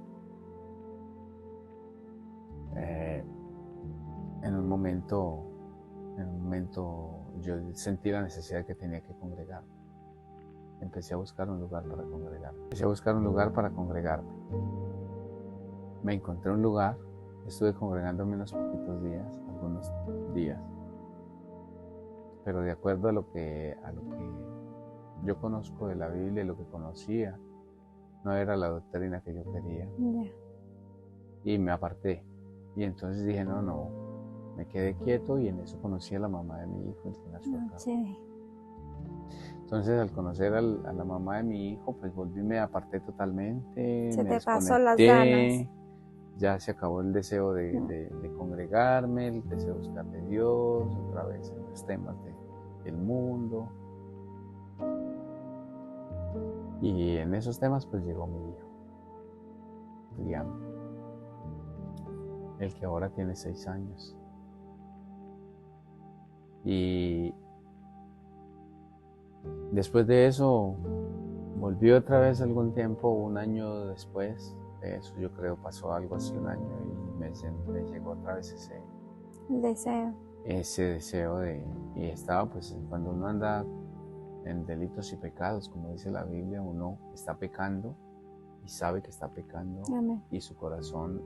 en un momento yo sentí la necesidad que tenía que congregar. Empecé a buscar un lugar para congregarme. Me encontré un lugar, estuve congregándome unos poquitos días, algunos días. Pero de acuerdo a lo que yo conozco de la Biblia y lo que conocía, no era la doctrina que yo quería. Y me aparté. Y entonces dije, no, me quedé quieto y en eso conocí a la mamá de mi hijo, el que nació acá. Entonces al conocer a la mamá de mi hijo, pues volví, me aparté totalmente. Se me te pasó las ganas. Ya se acabó el deseo de congregarme, el deseo de buscar de Dios, otra vez en los temas del mundo. Y en esos temas pues llegó mi hijo, Liam, el que ahora tiene 6 años. Y después de eso volví otra vez algún tiempo, un año después de eso, yo creo pasó algo así, un año, y me llegó otra vez ese deseo y estaba pues cuando uno anda en delitos y pecados, como dice la Biblia, uno está pecando y sabe que está pecando. Amén. Y su corazón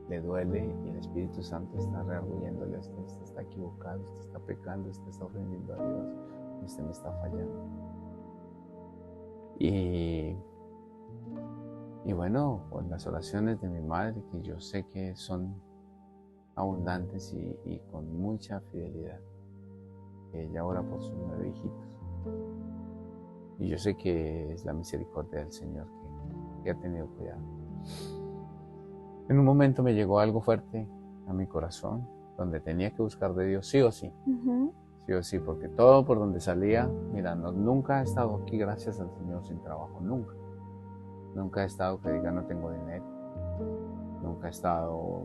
le duele y el Espíritu Santo está reargüyéndole: usted está equivocado, usted está pecando, usted está ofendiendo a Dios, usted me está fallando. Y bueno, con las oraciones de mi madre, que yo sé que son abundantes y con mucha fidelidad, que ella ora por sus 9 hijitos. Y yo sé que es la misericordia del Señor que ha tenido cuidado. En un momento me llegó algo fuerte a mi corazón, donde tenía que buscar de Dios sí o sí. Sí o sí, porque todo por donde salía, mira, nunca he estado aquí, gracias al Señor, sin trabajo, nunca. Nunca he estado que diga no tengo dinero. Nunca he estado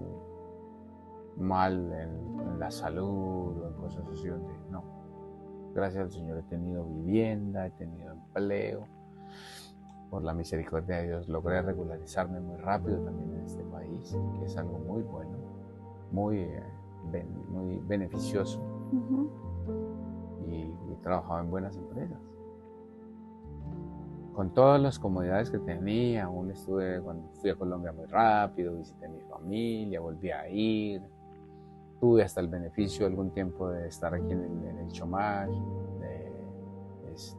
mal en la salud o en cosas así, donde no. Gracias al Señor he tenido vivienda, he tenido empleo. por la misericordia de Dios, logré regularizarme muy rápido también en este país, que es algo muy bueno, muy beneficioso. Y trabajaba en buenas empresas. Con todas las comodidades que tenía, aún cuando fui a Colombia muy rápido, visité a mi familia, volví a ir, tuve hasta el beneficio algún tiempo de estar aquí en el chômage, es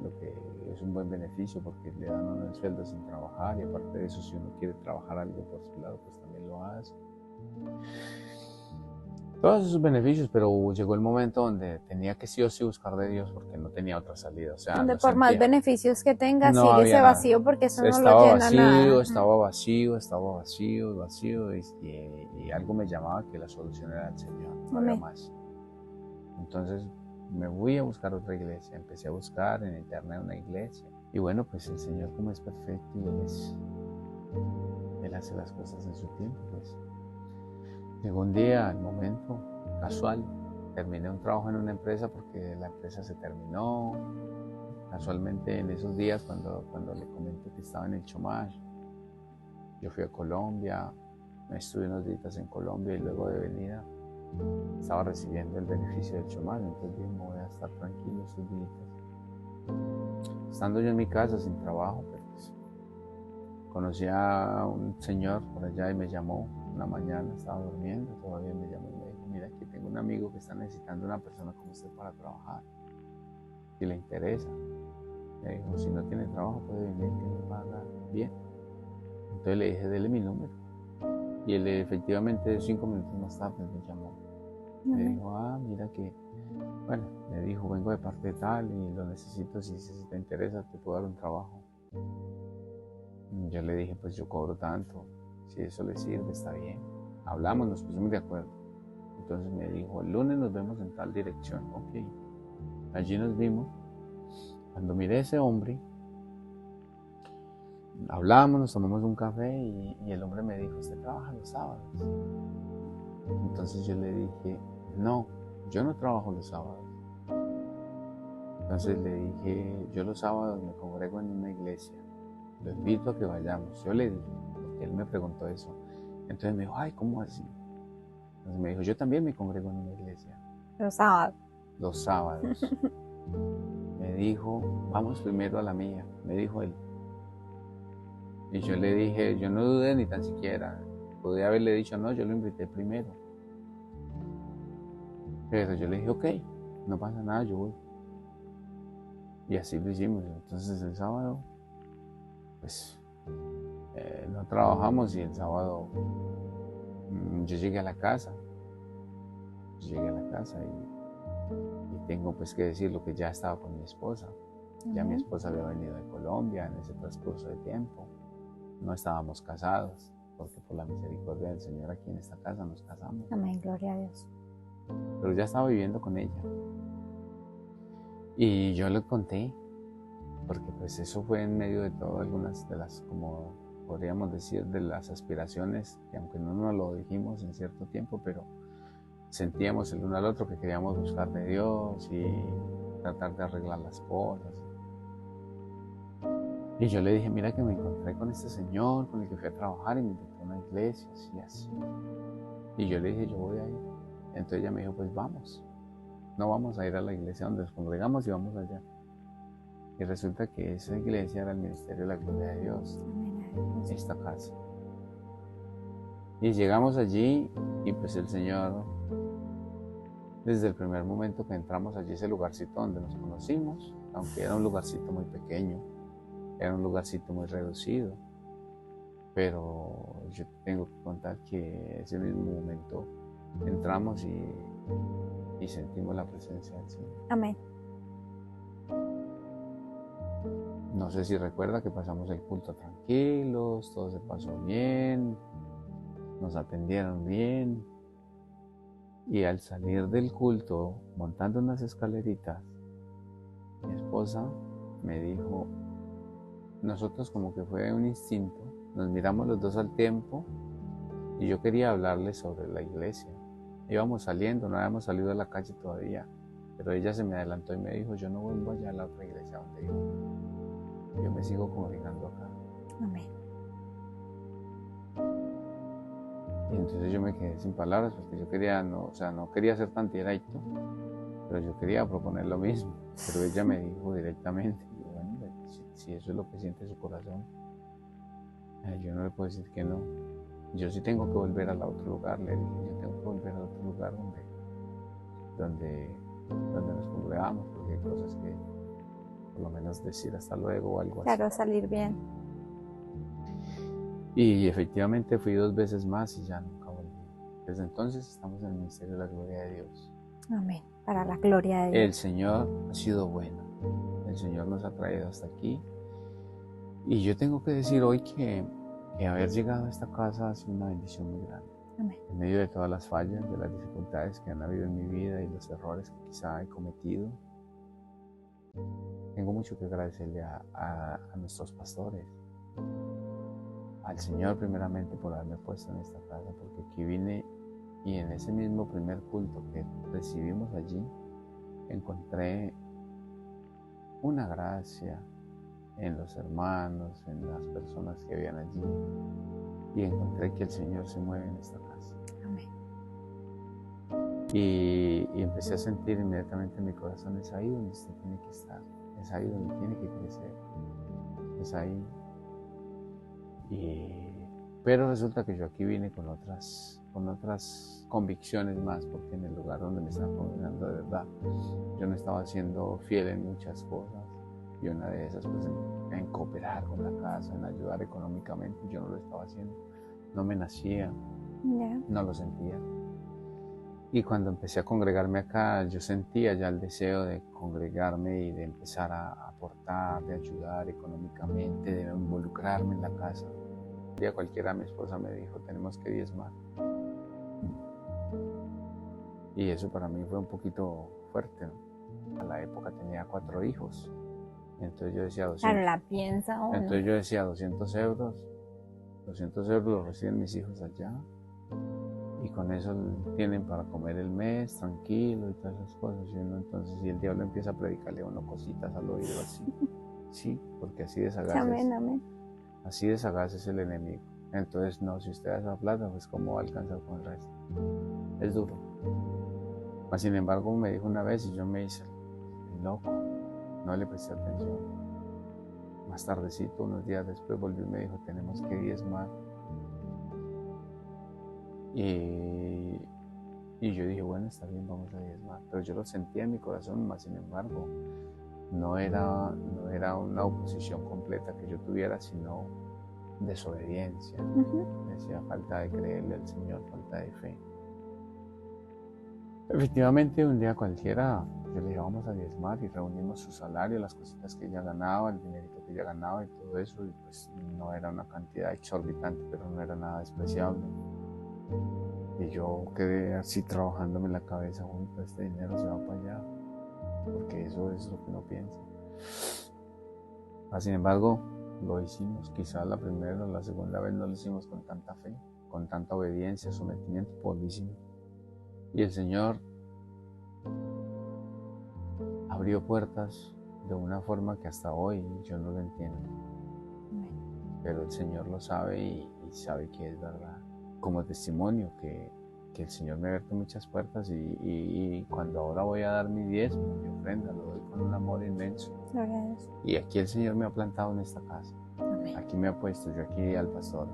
un buen beneficio porque le dan uno el sueldo sin trabajar, y aparte de eso, si uno quiere trabajar algo por su lado, pues también lo hace. Todos esos beneficios, pero llegó el momento donde tenía que sí o sí buscar de Dios porque no tenía otra salida. O sea, donde por más beneficios que tengas, no sigue había ese nada. vacío porque eso no Estaba lo llena nada. estaba vacío y algo me llamaba que la solución era el Señor, no había más. Entonces me fui a buscar otra iglesia, empecé a buscar en internet una iglesia. Y bueno, pues el Señor, como es perfecto y Él hace las cosas en su tiempo, pues llegó un día, el momento casual, terminé un trabajo en una empresa porque la empresa se terminó. Casualmente en esos días cuando le comenté que estaba en el chômage, yo fui a Colombia, me estuve unos días en Colombia y luego de venida estaba recibiendo el beneficio del chômage, entonces dije, me voy a estar tranquilo estos días. Estando yo en mi casa sin trabajo, pues, conocí a un señor por allá y me llamó una mañana, estaba durmiendo, todavía me llamó y me dijo, mira, aquí tengo un amigo que está necesitando una persona como usted para trabajar, si le interesa. Me dijo, si no tiene trabajo puede venir, que le paga bien. Entonces le dije, dele mi número. Y él efectivamente 5 minutos más tarde me llamó. Me dijo, mira que, bueno, me dijo, vengo de parte tal y lo necesito, si te interesa te puedo dar un trabajo. Yo le dije, pues yo cobro tanto, si eso le sirve, está bien. Hablamos, nos pusimos de acuerdo. Entonces me dijo, el lunes nos vemos en tal dirección. Ok, allí nos vimos. Cuando miré a ese hombre, hablamos, nos tomamos un café y el hombre me dijo, ¿usted trabaja los sábados? Entonces yo le dije, no, yo no trabajo los sábados. Entonces le dije, yo los sábados me congrego en una iglesia, lo invito a que vayamos. Yo le dije, porque él me preguntó eso. Entonces me dijo, ay, ¿cómo así? Entonces me dijo, yo también me congrego en una iglesia. Los sábados. Los sábados. Me dijo, vamos primero a la mía, me dijo él. Y yo le dije, yo no dudé ni tan siquiera. Podría haberle dicho, no, yo lo invité primero. Pero yo le dije, ok, no pasa nada, yo voy. Y así lo hicimos. Entonces el sábado, pues, no trabajamos y el sábado yo llegué a la casa. y tengo pues que decir lo que ya estaba con mi esposa. Ya mi esposa había venido de Colombia en ese transcurso de tiempo. No estábamos casados, porque por la misericordia del Señor aquí en esta casa nos casamos. Amén, gloria a Dios. Pero ya estaba viviendo con ella. Y yo le conté, porque pues eso fue en medio de todo, algunas de las, como podríamos decir, de las aspiraciones, que aunque no nos lo dijimos en cierto tiempo, pero sentíamos el uno al otro que queríamos buscar de Dios y tratar de arreglar las cosas. Y yo le dije, mira que me encontré con este señor con el que fui a trabajar y me invitó a una iglesia, así, así. Y yo le dije, yo voy a ir. Entonces ella me dijo, pues vamos. No vamos a ir a la iglesia donde nos congregamos y vamos allá. Y resulta que esa iglesia era el Ministerio de la Gloria de Dios, esta casa. Y llegamos allí y pues el Señor, desde el primer momento que entramos allí, ese lugarcito donde nos conocimos, aunque era un lugarcito muy pequeño, era un lugarcito muy reducido, pero yo tengo que contar que ese mismo momento entramos y sentimos la presencia del Señor. Amén. No sé si recuerda que pasamos el culto tranquilos, todo se pasó bien, nos atendieron bien, y al salir del culto, montando unas escaleritas, mi esposa me dijo, nosotros como que fue un instinto, nos miramos los dos al tiempo y yo quería hablarle sobre la iglesia. Íbamos saliendo, no habíamos salido a la calle todavía, pero ella se me adelantó y me dijo, yo no vuelvo allá a la otra iglesia donde iba. Yo me sigo congregando acá. Amén. Y entonces yo me quedé sin palabras porque yo quería, no quería ser tan directo, pero yo quería proponer lo mismo. Pero ella me dijo directamente, bueno, si eso es lo que siente su corazón, yo no le puedo decir que no. Yo sí tengo que volver al otro lugar, le dije, yo tengo que volver al otro lugar donde nos congregamos, porque hay cosas que, por lo menos decir hasta luego o algo así. Claro, salir bien. Y efectivamente fui 2 veces más y ya nunca volví. Desde entonces estamos en el ministerio de la gloria de Dios. Amén. Para la gloria de Dios. El Señor ha sido bueno. El Señor nos ha traído hasta aquí. Y yo tengo que decir hoy que haber llegado a esta casa ha sido una bendición muy grande. Amén. En medio de todas las fallas, de las dificultades que han habido en mi vida y los errores que quizá he cometido, tengo mucho que agradecerle a nuestros pastores, al Señor primeramente por haberme puesto en esta casa, porque aquí vine y en ese mismo primer culto que recibimos allí, encontré una gracia en los hermanos, en las personas que habían allí, y encontré que el Señor se mueve en esta casa. Amén. Y empecé a sentir inmediatamente en mi corazón, es ahí donde usted tiene que estar, es ahí donde tiene que crecer, es ahí. Pero resulta que yo aquí vine con otras convicciones más, porque en el lugar donde me estaba congregando de verdad, yo no estaba siendo fiel en muchas cosas, y una de esas pues en cooperar con la casa, en ayudar económicamente, yo no lo estaba haciendo, no me nacía, no lo sentía. Y cuando empecé a congregarme acá, yo sentía ya el deseo de congregarme y de empezar a aportar, de ayudar económicamente, de involucrarme en la casa. Un día cualquiera mi esposa me dijo, tenemos que diezmar. Y eso para mí fue un poquito fuerte, ¿no? A la época tenía 4 hijos. Entonces yo decía 200. Claro, la piensa uno. Entonces yo decía 200 euros. 200 euros los reciben mis hijos allá. Y con eso tienen para comer el mes, tranquilo y todas esas cosas. Y uno, entonces, si el diablo empieza a predicarle a uno cositas al oído así. Sí, porque así de sagaz Amén, amén. Así de sagaz es el enemigo. Entonces, no, si usted da esa plata, pues ¿cómo va a alcanzar con el resto? Es duro. Mas, sin embargo, me dijo una vez y yo me hice el loco. No le presté atención. Más tardecito, unos días después, volvió y me dijo, tenemos que diezmar. Y yo dije, bueno, está bien, vamos a diezmar. Pero yo lo sentía en mi corazón, más sin embargo, no era una oposición completa que yo tuviera, sino desobediencia. Decía, falta de creerle al Señor, falta de fe. Efectivamente, un día cualquiera, yo le dije, vamos a diezmar, y reunimos su salario, las cositas que ella ganaba, el dinerito que ella ganaba y todo eso, y pues no era una cantidad exorbitante, pero no era nada despreciable. Y yo quedé así trabajándome en la cabeza, pues este dinero se va para allá, porque eso es lo que uno piensa. Sin embargo, lo hicimos. Quizás la primera o la segunda vez no lo hicimos con tanta fe, con tanta obediencia, sometimiento, pues lo hicimos. Y el Señor abrió puertas de una forma que hasta hoy yo no lo entiendo. Pero el Señor lo sabe y sabe que es verdad. Como testimonio que el Señor me ha abierto muchas puertas y cuando ahora voy a dar mi diezmo, mi ofrenda, lo doy con un amor inmenso. Y aquí el Señor me ha plantado en esta casa. Amén. Aquí me ha puesto, yo aquí al pastor.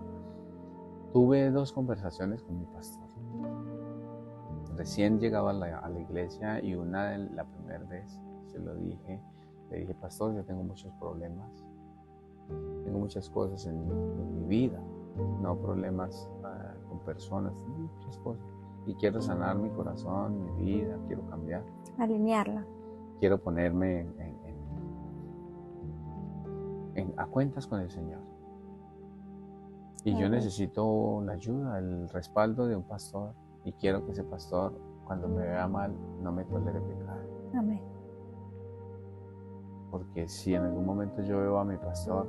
Tuve 2 conversaciones con mi pastor. Recién llegaba a la iglesia y la primera vez se lo dije, le dije, pastor, yo tengo muchos problemas. Tengo muchas cosas en mi vida, no problemas con personas, muchas cosas. Y quiero sanar mi corazón, mi vida, quiero cambiar. Alinearla. Quiero ponerme a cuentas con el Señor. Y yo necesito la ayuda, el respaldo de un pastor. Y quiero que ese pastor, cuando me vea mal, no me tolere pecado. Amén. Porque si en algún momento yo veo a mi pastor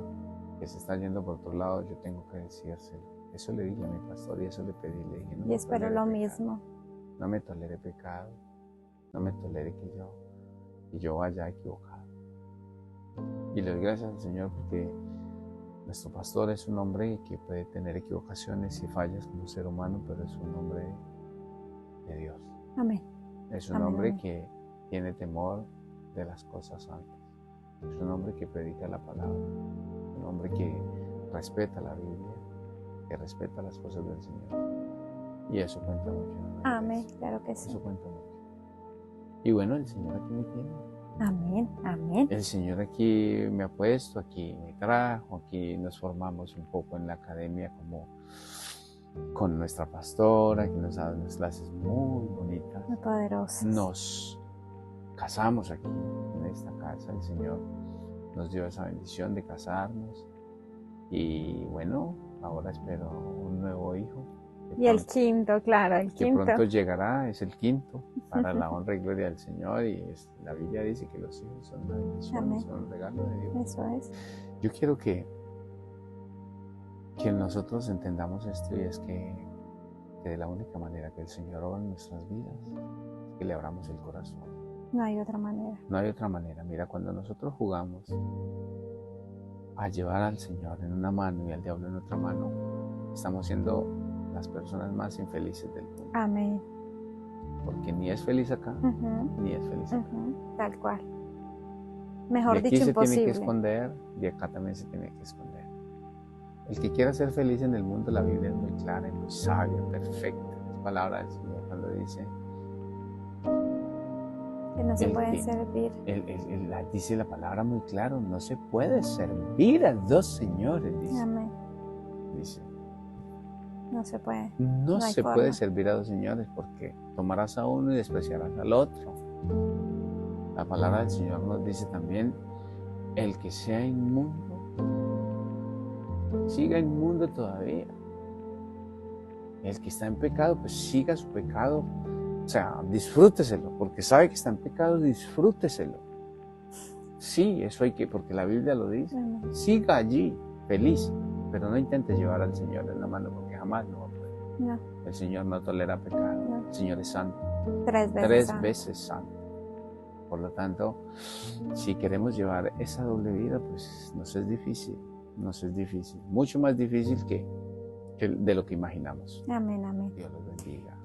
que se está yendo por otro lado, yo tengo que decírselo. Eso le dije a mi pastor y eso le pedí. Le dije, no y espero lo mismo. No me tolere pecado. No me tolere que yo vaya equivocado. Y le doy gracias al Señor porque Nuestro pastor es un hombre que puede tener equivocaciones y fallas como ser humano, pero es un hombre de Dios. Amén. Es un Amén, hombre amén. que tiene temor de las cosas santas. Es un hombre que predica la palabra. Un hombre que respeta la Biblia, que respeta las cosas del Señor. Y eso cuenta mucho en una Amén, iglesia. claro que sí. Eso cuenta mucho. Y bueno, el Señor aquí me tiene. Amén, amén. El Señor aquí me ha puesto, aquí me trajo, aquí nos formamos un poco en la academia como con nuestra pastora, que nos da unas clases muy bonitas. Muy poderoso. Nos casamos aquí en esta casa, el Señor nos dio esa bendición de casarnos y bueno, ahora espero un nuevo hijo. Y el quinto, claro, el Que quinto. pronto llegará, es el quinto, para la honra y gloria del Señor. Y la Biblia dice que los hijos son una bendición, Amén. son un regalo de Dios. Eso es. Yo quiero que nosotros entendamos esto, y es que de la única manera que el Señor obra en nuestras vidas es que le abramos el corazón. No hay otra manera. No hay otra manera. Mira, cuando nosotros jugamos a llevar al Señor en una mano y al diablo en otra mano, estamos siendo las personas más infelices del mundo. Amén. Porque ni es feliz acá, ni es feliz acá. Tal cual. Mejor Y aquí dicho, se imposible. tiene que esconder, y acá también se tiene que esconder. El que quiera ser feliz en el mundo, la Biblia es muy clara, es muy sabia, perfecta. Es palabra del Señor cuando dice Que no se puede servir. dice la palabra muy claro, no se puede servir a dos señores, dice. Amén. Dice. No se puede. No hay se forma. puede servir a dos señores, porque tomarás a uno y despreciarás al otro. La palabra del Señor nos dice también, el que sea inmundo, siga inmundo todavía. El que está en pecado, pues siga su pecado. O sea, disfrúteselo, porque sabe que está en pecado, disfrúteselo. Sí, eso hay que, porque la Biblia lo dice. Amén. Siga allí, feliz, pero no intente llevar al Señor en la mano, porque jamás lo va a poder. No. El Señor no tolera pecado. No. El Señor es santo. 3 veces. 3 santo. veces santo. Por lo tanto, si queremos llevar esa doble vida, pues nos es difícil. Nos es difícil. Mucho más difícil que de lo que imaginamos. Amén, amén. Dios los bendiga.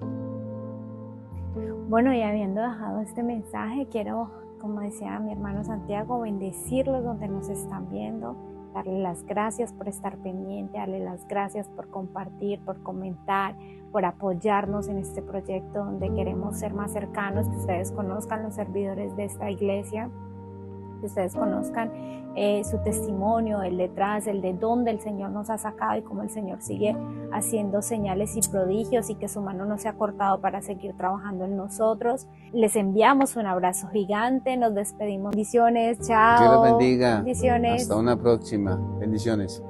Bueno, y habiendo dejado este mensaje, quiero, como decía mi hermano Santiago, bendecirlos donde nos están viendo, darle las gracias por estar pendiente, darle las gracias por compartir, por comentar, por apoyarnos en este proyecto donde queremos ser más cercanos, que ustedes conozcan los servidores de esta iglesia, que ustedes conozcan su testimonio, el detrás, el de dónde el Señor nos ha sacado y cómo el Señor sigue haciendo señales y prodigios y que su mano no se ha cortado para seguir trabajando en nosotros. Les enviamos un abrazo gigante, nos despedimos. Bendiciones, chao. Dios los bendiga. Bendiciones. Hasta una próxima. Bendiciones.